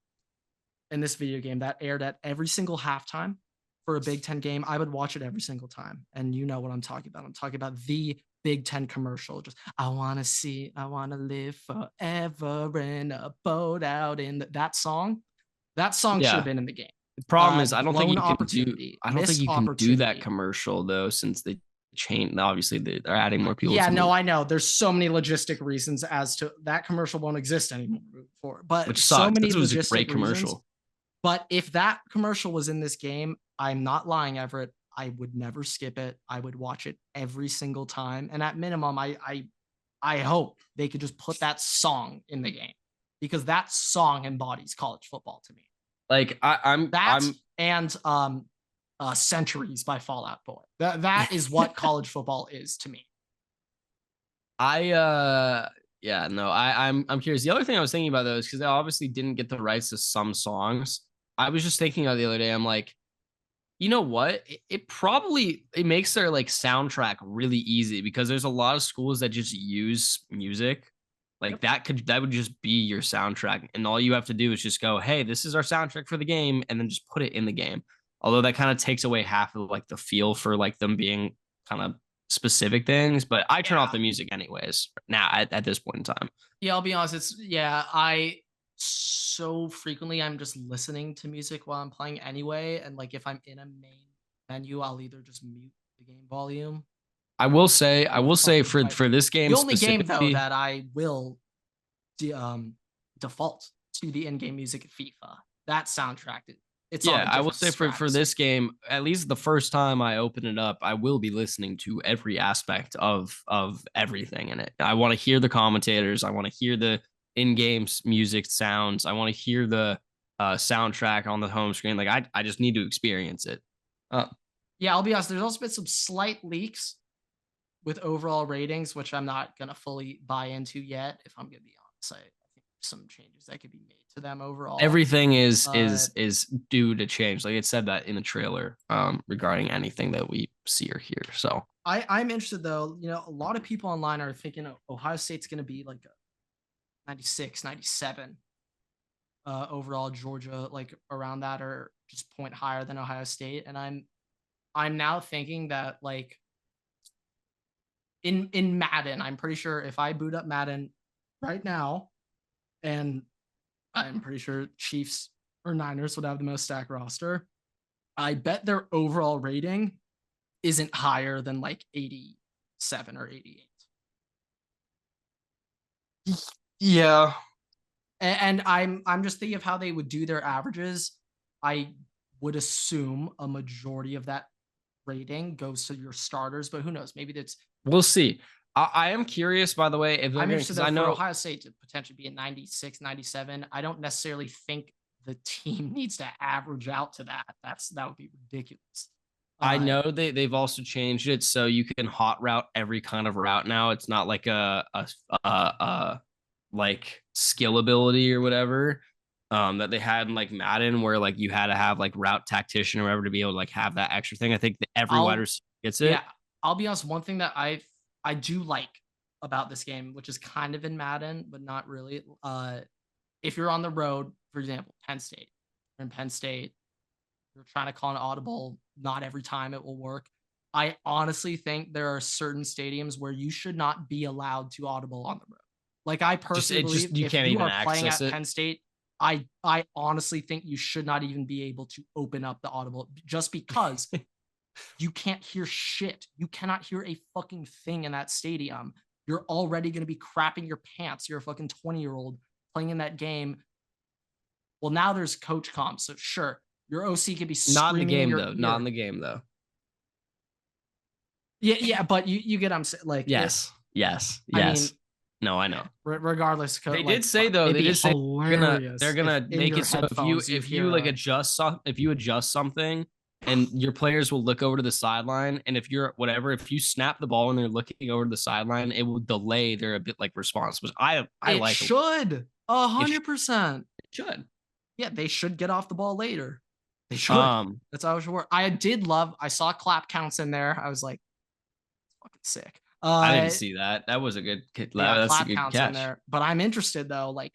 in this video game that aired at every single halftime for a Big Ten game, I would watch it every single time. And you know what I'm talking about. I'm talking about the Big Ten commercial. Just, I want to live forever in a boat out in that song. That song should have been in the game. The problem is, I don't think you can do that commercial though, since they changed. Obviously, they're adding more people. Yeah, no, I know. There's so many logistic reasons as to that commercial won't exist anymore. But which sucks. So many this was a great commercial. Reasons. But if that commercial was in this game, I'm not lying, Everett. I would never skip it. I would watch it every single time. And at minimum, I hope they could just put that song in the game, because that song embodies college football to me. Like I'm Centuries by Fall Out Boy. That is what college football is to me. I'm curious. The other thing I was thinking about though is because they obviously didn't get the rights to some songs. I was just thinking about the other day, I'm like, you know what? It makes their like soundtrack really easy, because there's a lot of schools that just use music. Like that would just be your soundtrack. And all you have to do is just go, hey, this is our soundtrack for the game, and then just put it in the game. Although that kind of takes away half of like the feel for like them being kind of specific things. But I turn off the music anyways now at this point in time. Yeah, I'll be honest. So frequently I'm just listening to music while I'm playing anyway. And like if I'm in a main menu, I'll either just mute the game volume. I will say for this game, the only game though that I will default to the in-game music at FIFA, that soundtrack. I will say for this game, at least the first time I open it up, I will be listening to every aspect of everything in it. I want to hear the commentators. I want to hear the in-game music sounds. I want to hear the soundtrack on the home screen. Like I just need to experience it. Yeah, I'll be honest. There's also been some slight leaks with overall ratings, which I'm not gonna fully buy into yet. If I'm gonna be honest, I think some changes that could be made to them overall. Everything is due to change. Like it said that in the trailer regarding anything that we see or hear. So I'm interested though. You know, a lot of people online are thinking Ohio State's gonna be like a 96, 97 overall. Georgia like around that or just point higher than Ohio State, and I'm now thinking that like in Madden, I'm pretty sure if I boot up Madden right now, and I'm pretty sure Chiefs or Niners would have the most stacked roster, I bet their overall rating isn't higher than like 87 or 88. yeah, And I'm just thinking of how they would do their averages. I would assume a majority of that rating goes to your starters, but who knows? Maybe that's. we'll see. I am curious, by the way, if I'm interested though, I know for Ohio State to potentially be a 96, 97. I don't necessarily think the team needs to average out to that. That would be ridiculous. I know they've also changed it so you can hot route every kind of route now. It's not like a like skill ability or whatever that they had in like Madden, where like you had to have like route tactician or whatever to be able to like have that extra thing. I think that every wide receiver gets it. Yeah, I'll be honest. One thing that I do like about this game, which is kind of in Madden, but not really. If you're on the road, for example, Penn State, you're in Penn State, you're trying to call an audible. Not every time it will work. I honestly think there are certain stadiums where you should not be allowed to audible on the road. Like I personally believe you can't even are playing at access it. Penn State, I honestly think you should not even be able to open up the audible just because you can't hear shit. You cannot hear a fucking thing in that stadium. You're already going to be crapping your pants. You're a fucking 20-year-old playing in that game. Well, now there's coach comp, so sure, your OC could be screaming not in the game in though. ear. Not in the game though. Yeah, but you get I'm saying like yes. I mean, no, I know. Regardless, they did say though. They did say they're gonna make it so if you like adjust something, and your players will look over to the sideline, and if you're whatever, if you snap the ball and they're looking over to the sideline, it will delay their a bit like response. Which I like. Should 100%. It should. Yeah, they should get off the ball later. They should. That's how it should work. I saw clap counts in there. I was like, fucking sick. I didn't see that. That was a good. That's a good catch. In there. But I'm interested though. Like,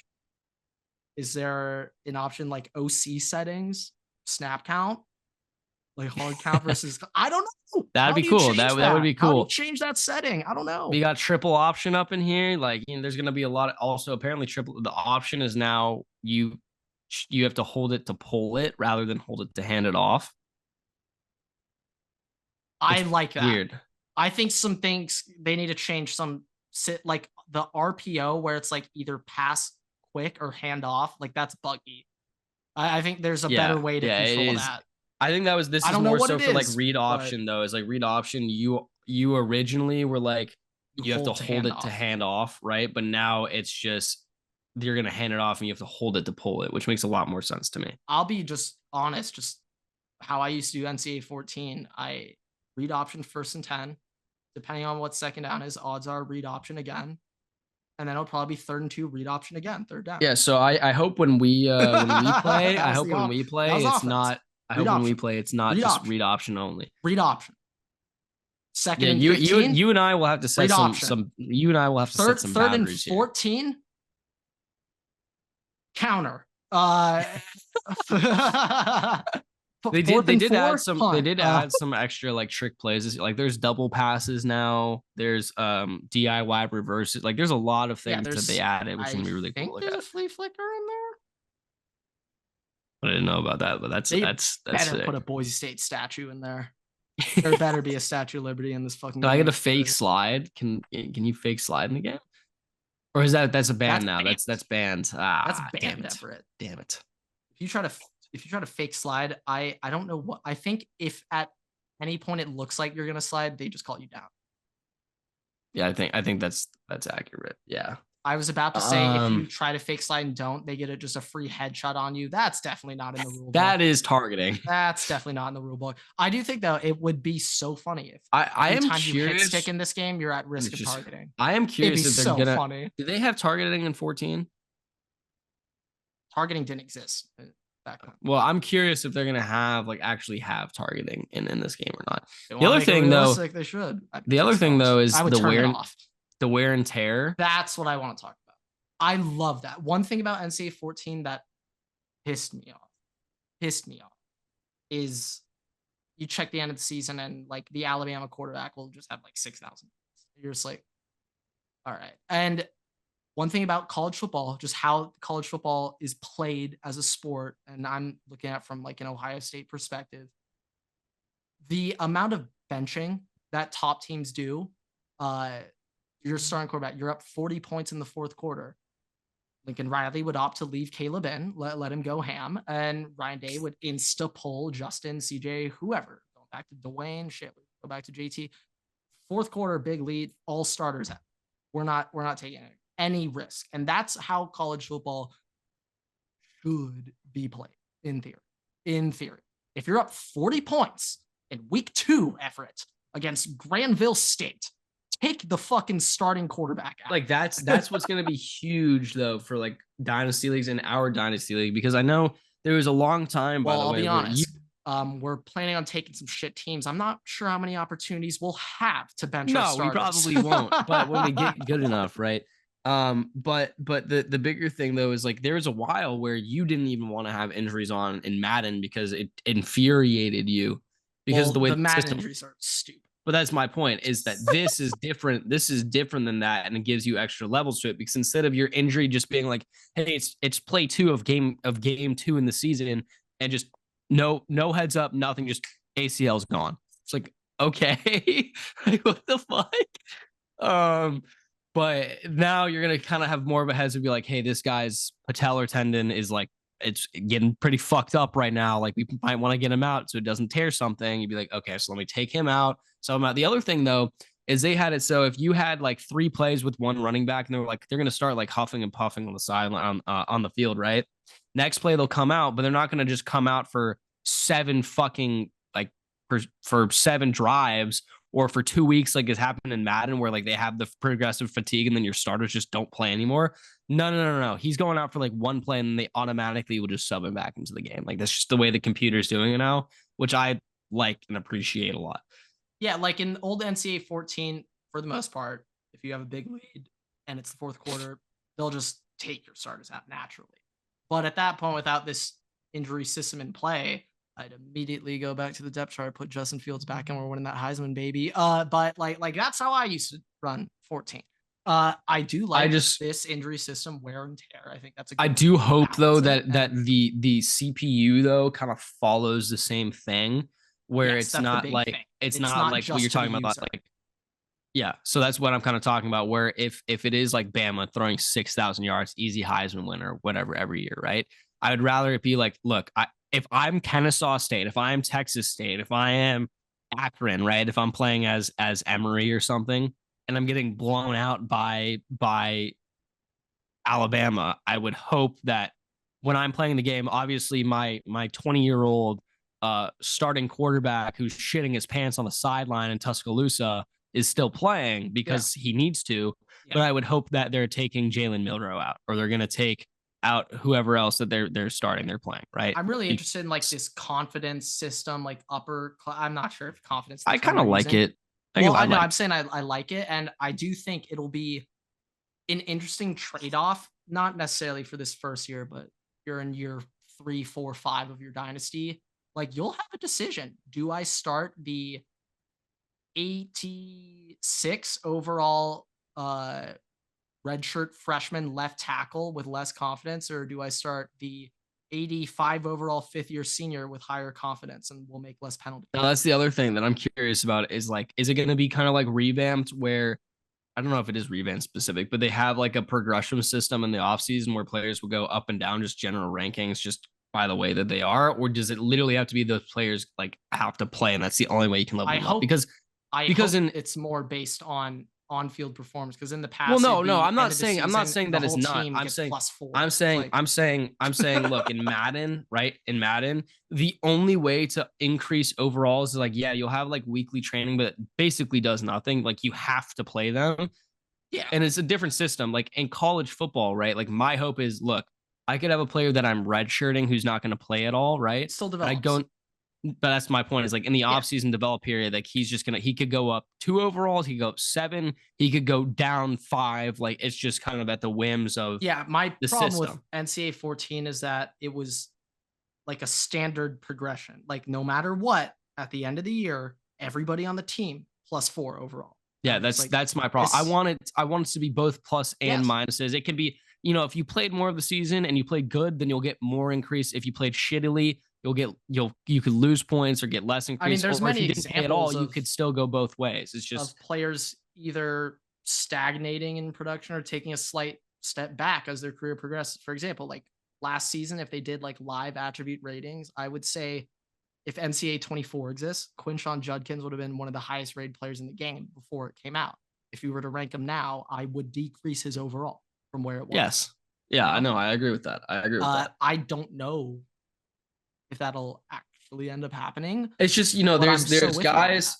is there an option like OC settings, snap count, like hard count versus? I don't know. That'd be cool. That would be cool. How do you change that setting? I don't know. We got triple option up in here. Like, there's gonna be a lot of. Also, apparently, triple. The option is now you have to hold it to pull it rather than hold it to hand it off. I like that. Weird. I think some things they need to change like the RPO where it's like either pass quick or hand off. Like that's buggy. I think there's a better way to control that. I think this is more so for like read option though. Is like read option. You originally were like you have to hold it to hand off, right? But now it's just you're gonna hand it off and you have to hold it to pull it, which makes a lot more sense to me. I'll be just honest, just how I used to do NCAA 14. I read option 1st and 10. Depending on what second down is, odds are read option again. And then it'll probably be 3rd and 2, read option again, 3rd down. Yeah, so I hope when we play, it's not just read option only. Read option. Second and you 15, you and I will have to set some you and I will have to set some boundaries here. 3rd and 14 counter. They did add some extra like trick plays. Like there's double passes now. There's DIY reverses. Like there's a lot of things that they added, which can be really cool. There's a flea flicker in there. I didn't know about that, but that's better put a Boise State statue in there. There better be a Statue of Liberty in this fucking game. Can I get a fake slide? Can you fake slide in the game? Or is that's a ban now? Banned. That's banned. That's banned, Everett. Damn it. If you try to fake slide, I don't know what I think. If at any point it looks like you're gonna slide, they just call you down. Yeah, I think that's accurate. Yeah. I was about to say, if you try to fake slide and don't, they get just a free headshot on you. That's definitely not in the rule book. That is targeting. That's definitely not in the rule book. I do think, though, it would be so funny if I am anytime you hit curious. stick in this game, you're at risk of targeting. I am curious It'd be if they're so gonna. funny. Do they have targeting in 14? Targeting didn't exist back then. Well, I'm curious if they're gonna actually have targeting in this game or not. They The other thing, though, they should. The other thing, though, is I would turn it off. The wear and tear. That's what I want to talk about. I love that. One thing about NCAA 14 that pissed me off, is you check the end of the season and like the Alabama quarterback will just have like 6,000. You're just like, all right. And one thing about college football, just how college football is played as a sport, and I'm looking at from like an Ohio State perspective, the amount of benching that top teams do, you're starting quarterback, you're up 40 points in the fourth quarter. Lincoln Riley would opt to leave Caleb in, let him go ham, and Ryan Day would insta-pull Justin, CJ, whoever. Going back to Dwayne, go back to JT. Fourth quarter, big lead, all starters out. We're not taking any risk. And that's how college football should be played, in theory. In theory. If you're up 40 points in week 2 effort against Granville State, take the fucking starting quarterback out. Like that's what's going to be huge, though, for like dynasty leagues and our dynasty league, because I know there was a long time. By the way, I'll be honest. We're planning on taking some shit teams. I'm not sure how many opportunities we'll have to bench our starters. We probably won't. But when we get good enough, right? But the bigger thing, though, is like there was a while where you didn't even want to have injuries on in Madden because it infuriated you because the way the Madden system, injuries are stupid. But that's my point, is that this is different. This is different than that, and it gives you extra levels to it, because instead of your injury just being like, hey, it's play 2 of game 2 in the season, and just no heads up, nothing, just ACL's gone. It's like, okay, like what the fuck? But now you're gonna kind of have more of a heads to be like, hey, this guy's patellar tendon is like, it's getting pretty fucked up right now. Like we might want to get him out so it doesn't tear something. You'd be like, okay, so let me take him out. So I'm out. The other thing, though, is they had it so if you had like 3 plays with one running back and they're going to start like huffing and puffing on the sideline on the field, right? Next play they'll come out, but they're not going to just come out for 7 fucking like for 7 drives or for 2 weeks like it's happened in Madden, where like they have the progressive fatigue and then your starters just don't play anymore. No. He's going out for like 1 play and they automatically will just sub him back into the game. Like that's just the way the computer's doing it now, which I like and appreciate a lot. Yeah, like in old NCAA 14, for the most part, if you have a big lead and it's the fourth quarter, they'll just take your starters out naturally. But at that point, without this injury system in play, I'd immediately go back to the depth chart, put Justin Fields back, and we're winning that Heisman, baby. But like that's how I used to run 14. I do like this injury system, wear and tear. I think that's a good. I do hope, though, that the CPU, though, kind of follows the same thing, where it's not like it's not like what you're talking about, like, yeah. So that's what I'm kind of talking about, where if it is like Bama throwing 6,000 yards, easy Heisman winner, whatever, every year, right? I would rather it be like, look, if I'm Kennesaw State, if I'm Texas State, if I am Akron, right? If I'm playing as Emory or something, and I'm getting blown out by Alabama, I would hope that when I'm playing the game, obviously my 20-year-old starting quarterback who's shitting his pants on the sideline in Tuscaloosa is still playing because he needs to. Yeah. But I would hope that they're taking Jalen Milroe out, or they're going to take out whoever else that they're starting, they're playing, right? I'm really interested in like this confidence system, like I'm not sure if confidence. I kind of like it. I'm saying I like it, and I do think it'll be an interesting trade-off, not necessarily for this first year, but you're in year 3, 4, 5 of your dynasty. Like you'll have a decision. Do I start the 86 overall redshirt freshman left tackle with less confidence, or do I start the 85 overall 5th-year senior with higher confidence and will make less penalties? Now, that's the other thing that I'm curious about is like, is it going to be kind of like revamped, where I don't know if it is revamped specific, but they have like a progression system in the offseason where players will go up and down, just general rankings, just by the way that they are? Or does it literally have to be those players like have to play and that's the only way you can level them up? Because it's more based on on-field performance, because in the past, Well, no, it'd no, be I'm not end of the saying season, the that it's whole not. team I'm gets saying +4. It's like, look, in Madden, right? In Madden, the only way to increase overalls is like, yeah, you'll have like weekly training, but it basically does nothing. Like you have to play them. yeah, And it's a different system. Like in college football, right? Like my hope is, look, I could have a player that I'm redshirting who's not going to play at all, right? it still And I develops. go, but that's my point is like in the Yeah. offseason develop period, like he could go up 2 overalls, he could go up 7, he could go down 5. Like it's just kind of at the whims of Yeah, my the problem with system. NCAA 14 is that it was like a standard progression. Like no matter what, at the end of the year, everybody on the team +4 overall. Yeah, I'm just like, that's my problem. this, I want it to be both plus and yes. minuses. It can be, if you played more of the season and you played good, then you'll get more increase. If you played shittily, you could lose points or get less I mean, increase. there's Or if many you didn't play at all, examples you could still go both ways. It's just of players either stagnating in production or taking a slight step back as their career progresses. For example, like last season, if they did like live attribute ratings, I would say if NCAA 24 exists, Quinshon Judkins would have been one of the highest rated players in the game before it came out. If you were to rank him now, I would decrease his overall from where it was. yes. Yeah, You I know? know. I agree with that. I don't know if that'll actually end up happening, It's just, but I'm so there's with you on that. guys,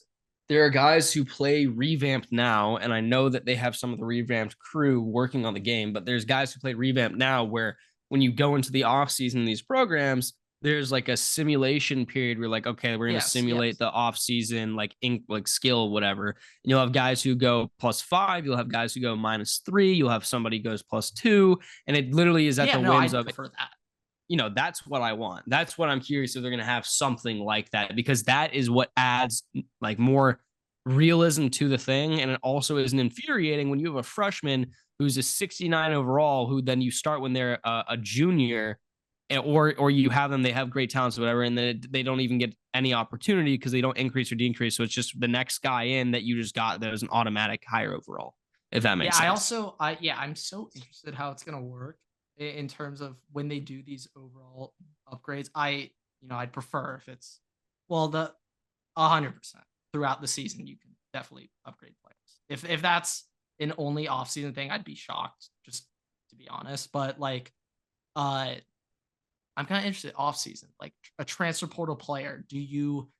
there are guys who play revamped now, and I know that they have some of the revamped crew working on the game, but there's guys who play revamped now where when you go into the off season, these programs, there's like a simulation period where like, okay, we're going to Yes, simulate yes. the off season, like like skill, whatever. And you'll have guys who go +5, you'll have guys who go -3, you'll have somebody goes +2, and it literally is at Yeah, the no, whims I'd of it. prefer that. That's what I want. That's what I'm curious if they're going to have something like that, because that is what adds like more realism to the thing. And it also isn't infuriating when you have a freshman who's a 69 overall, who then you start when they're a junior, or you have them, they have great talents, or whatever, and then they don't even get any opportunity because they don't increase or decrease. So it's just the next guy in that you just got that was an automatic higher overall, if that makes Yeah, sense. I'm so interested how it's gonna work in terms of when they do these overall upgrades. I'd prefer if it's well the 100% throughout the season. You can definitely upgrade players. If that's an only off season thing, I'd be shocked, just to be honest. But like, uh, I'm kind of interested off season, like a transfer portal player. Do you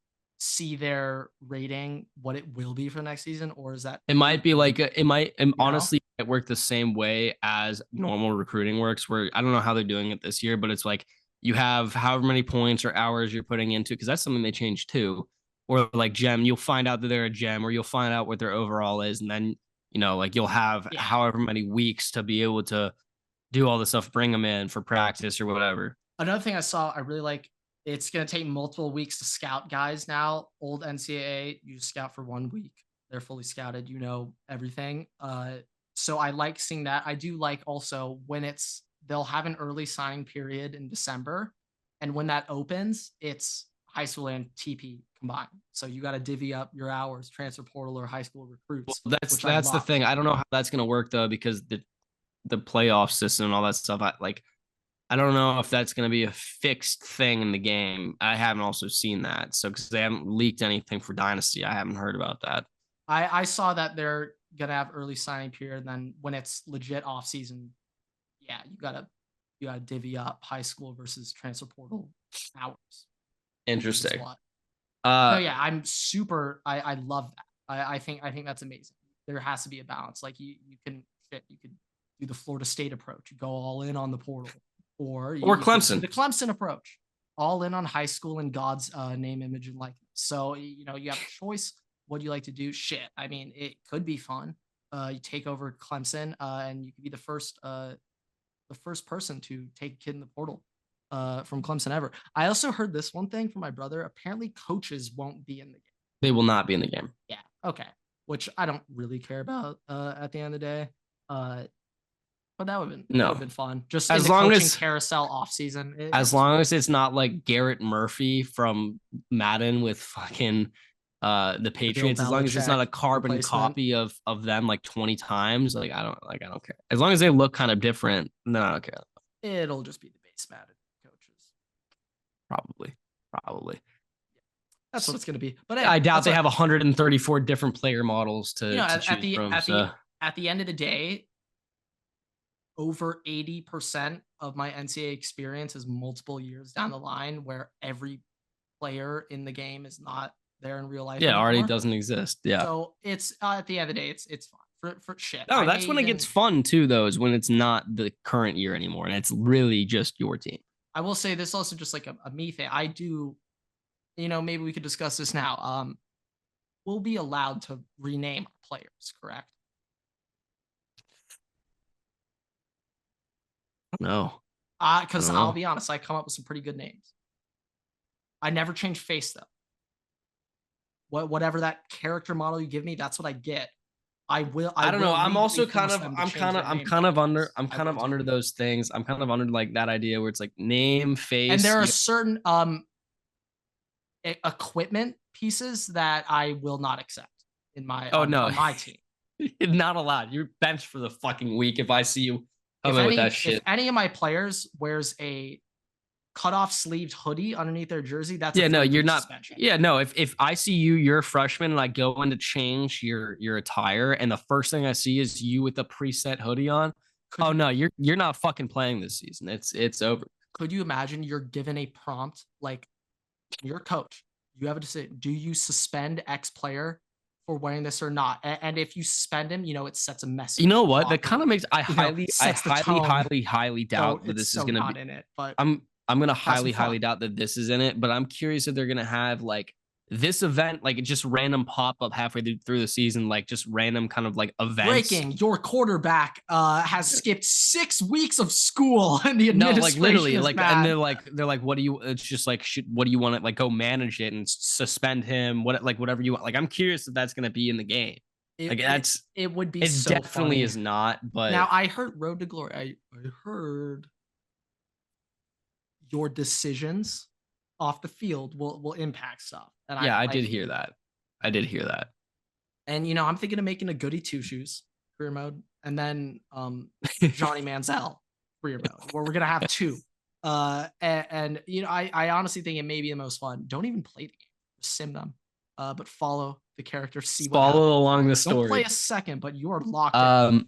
see their rating what it will be for the next season, or is that It might be like it you know? honestly might work the same way as normal recruiting works, where I don't know how they're doing it this year, but it's like you have however many points or hours you're putting into, because that's something they changed too. Or like gem, you'll find out that they're a gem, or you'll find out what their overall is, and then like you'll have Yeah. however many weeks to be able to do all this stuff, bring them in for practice or whatever. Another thing I saw, I really like. It's gonna take multiple weeks to scout guys now. Old NCAA, you just scout for 1 week. They're fully scouted. You know everything. So I like seeing that. I do like also when they'll have an early signing period in December, and when that opens, it's high school and TP combined. So you got to divvy up your hours, transfer portal or high school Well, recruits, that's which I that's the love. thing. I don't know how that's gonna work though, because the playoff system and all that stuff. I don't know if that's going to be a fixed thing in the game. I haven't also seen that. So, because they haven't leaked anything for Dynasty, I haven't heard about that. I saw that they're gonna have early signing period, and then when it's legit off season, yeah, you gotta divvy up high school versus transfer portal hours. Which is Interesting. what. No, Uh, yeah, I'm super. I love that. I think that's amazing. There has to be a balance. Like you could do the Florida State approach. You go all in on the portal, or or you could do Clemson. the Clemson approach, all in on high school and God's name, image, and likeness. So you have a choice. What do you like to do? Shit. I mean, it could be fun. You take over Clemson, and you could be the first person to take a kid in the portal from Clemson ever. I also heard this one thing from my brother. Apparently, coaches won't be in the game. They will not be in the game. Yeah. Okay. Which I don't really care about at the end of the day. Uh, but that would have No. been fun. Just in As the long coaching as carousel off season. as long as it's not like Garrett Murphy from Madden with fucking the the Bill Patriots, as long as it's not Belichick a carbon replacement. copy of them like 20 times, I don't care. As long as they look kind of different, then I don't care. It'll just be the base Madden coaches. Probably. Probably. That's what it's going to be. But hey, I doubt they have 134 different player models to choose from. At the end of the day, over 80% of my NCAA experience is multiple years down the line where every player in the game is not there in real life. Yeah, anymore. already doesn't exist. Yeah. So it's at the end of the day, it's fun for shit. Oh, that's when it gets fun too, though, is when it's not the current year anymore and it's really just your team. I will say this also just like a me thing. I do, maybe we could discuss this now. We'll be allowed to rename our players, correct? No. Because I'll be honest, I come up with some pretty good names. I never change face though. Whatever that character model you give me, that's what I get. I don't know. I'm also kind of under those things. I'm kind of under like that idea where it's like name, face. And there are certain equipment pieces that I will not accept in my on my team. Not allowed. You're benched for the fucking week if I see you coming with that shit. If any of my players wears a cutoff sleeved hoodie underneath their jersey, that's you're not suspension. Yeah, no, if I see you're a freshman and I go in to change your attire and the first thing I see is you with a preset hoodie on, you're not fucking playing this season. It's over. Could you imagine you're given a prompt like your coach, you have a decision, do you suspend X player for wearing this or not? And if you suspend him, it sets a message. You know what? That kind of makes I highly doubt that this is going to be in it, but I'm going to highly doubt that this is in it, but I'm curious if they're going to have like this event, like just random pop up halfway through the season, like just random kind of like events. Breaking, your quarterback has skipped 6 weeks of school and the administration literally is like, mad. and they're like, what do you, it's just like, what do you want to like go manage it and suspend him? Whatever you want. Like, I'm curious if that's going to be in the game. It would be it so definitely funny. Is not, but now I heard Road to Glory. I heard your decisions off the field will impact stuff. And I did hear that. And I'm thinking of making a Goody Two Shoes career mode, and then Johnny Manziel career mode, where we're gonna have two. I honestly think it may be the most fun. Don't even play the game, just sim them, but follow the character, follow along the story. Don't play a second, but you are locked in.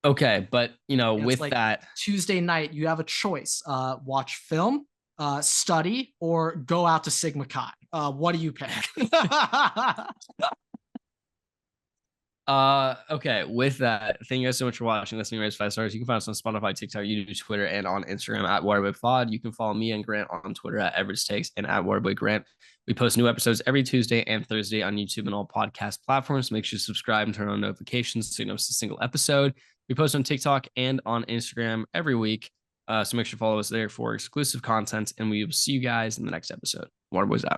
Okay, but with like that Tuesday night, you have a choice: watch film, study, or go out to Sigma Chi. What do you pick? Okay, with that, thank you guys so much for watching, listening, raise 5 stars. You can find us on Spotify, TikTok, YouTube, Twitter, and on Instagram at WaterboyPod. You can follow me and Grant on Twitter at Everett's Takes and at WaterboyGrant. We post new episodes every Tuesday and Thursday on YouTube and all podcast platforms. Make sure to subscribe and turn on notifications so you don't miss a single episode. We post on TikTok and on Instagram every week. So make sure to follow us there for exclusive content, and we will see you guys in the next episode. Waterboys out.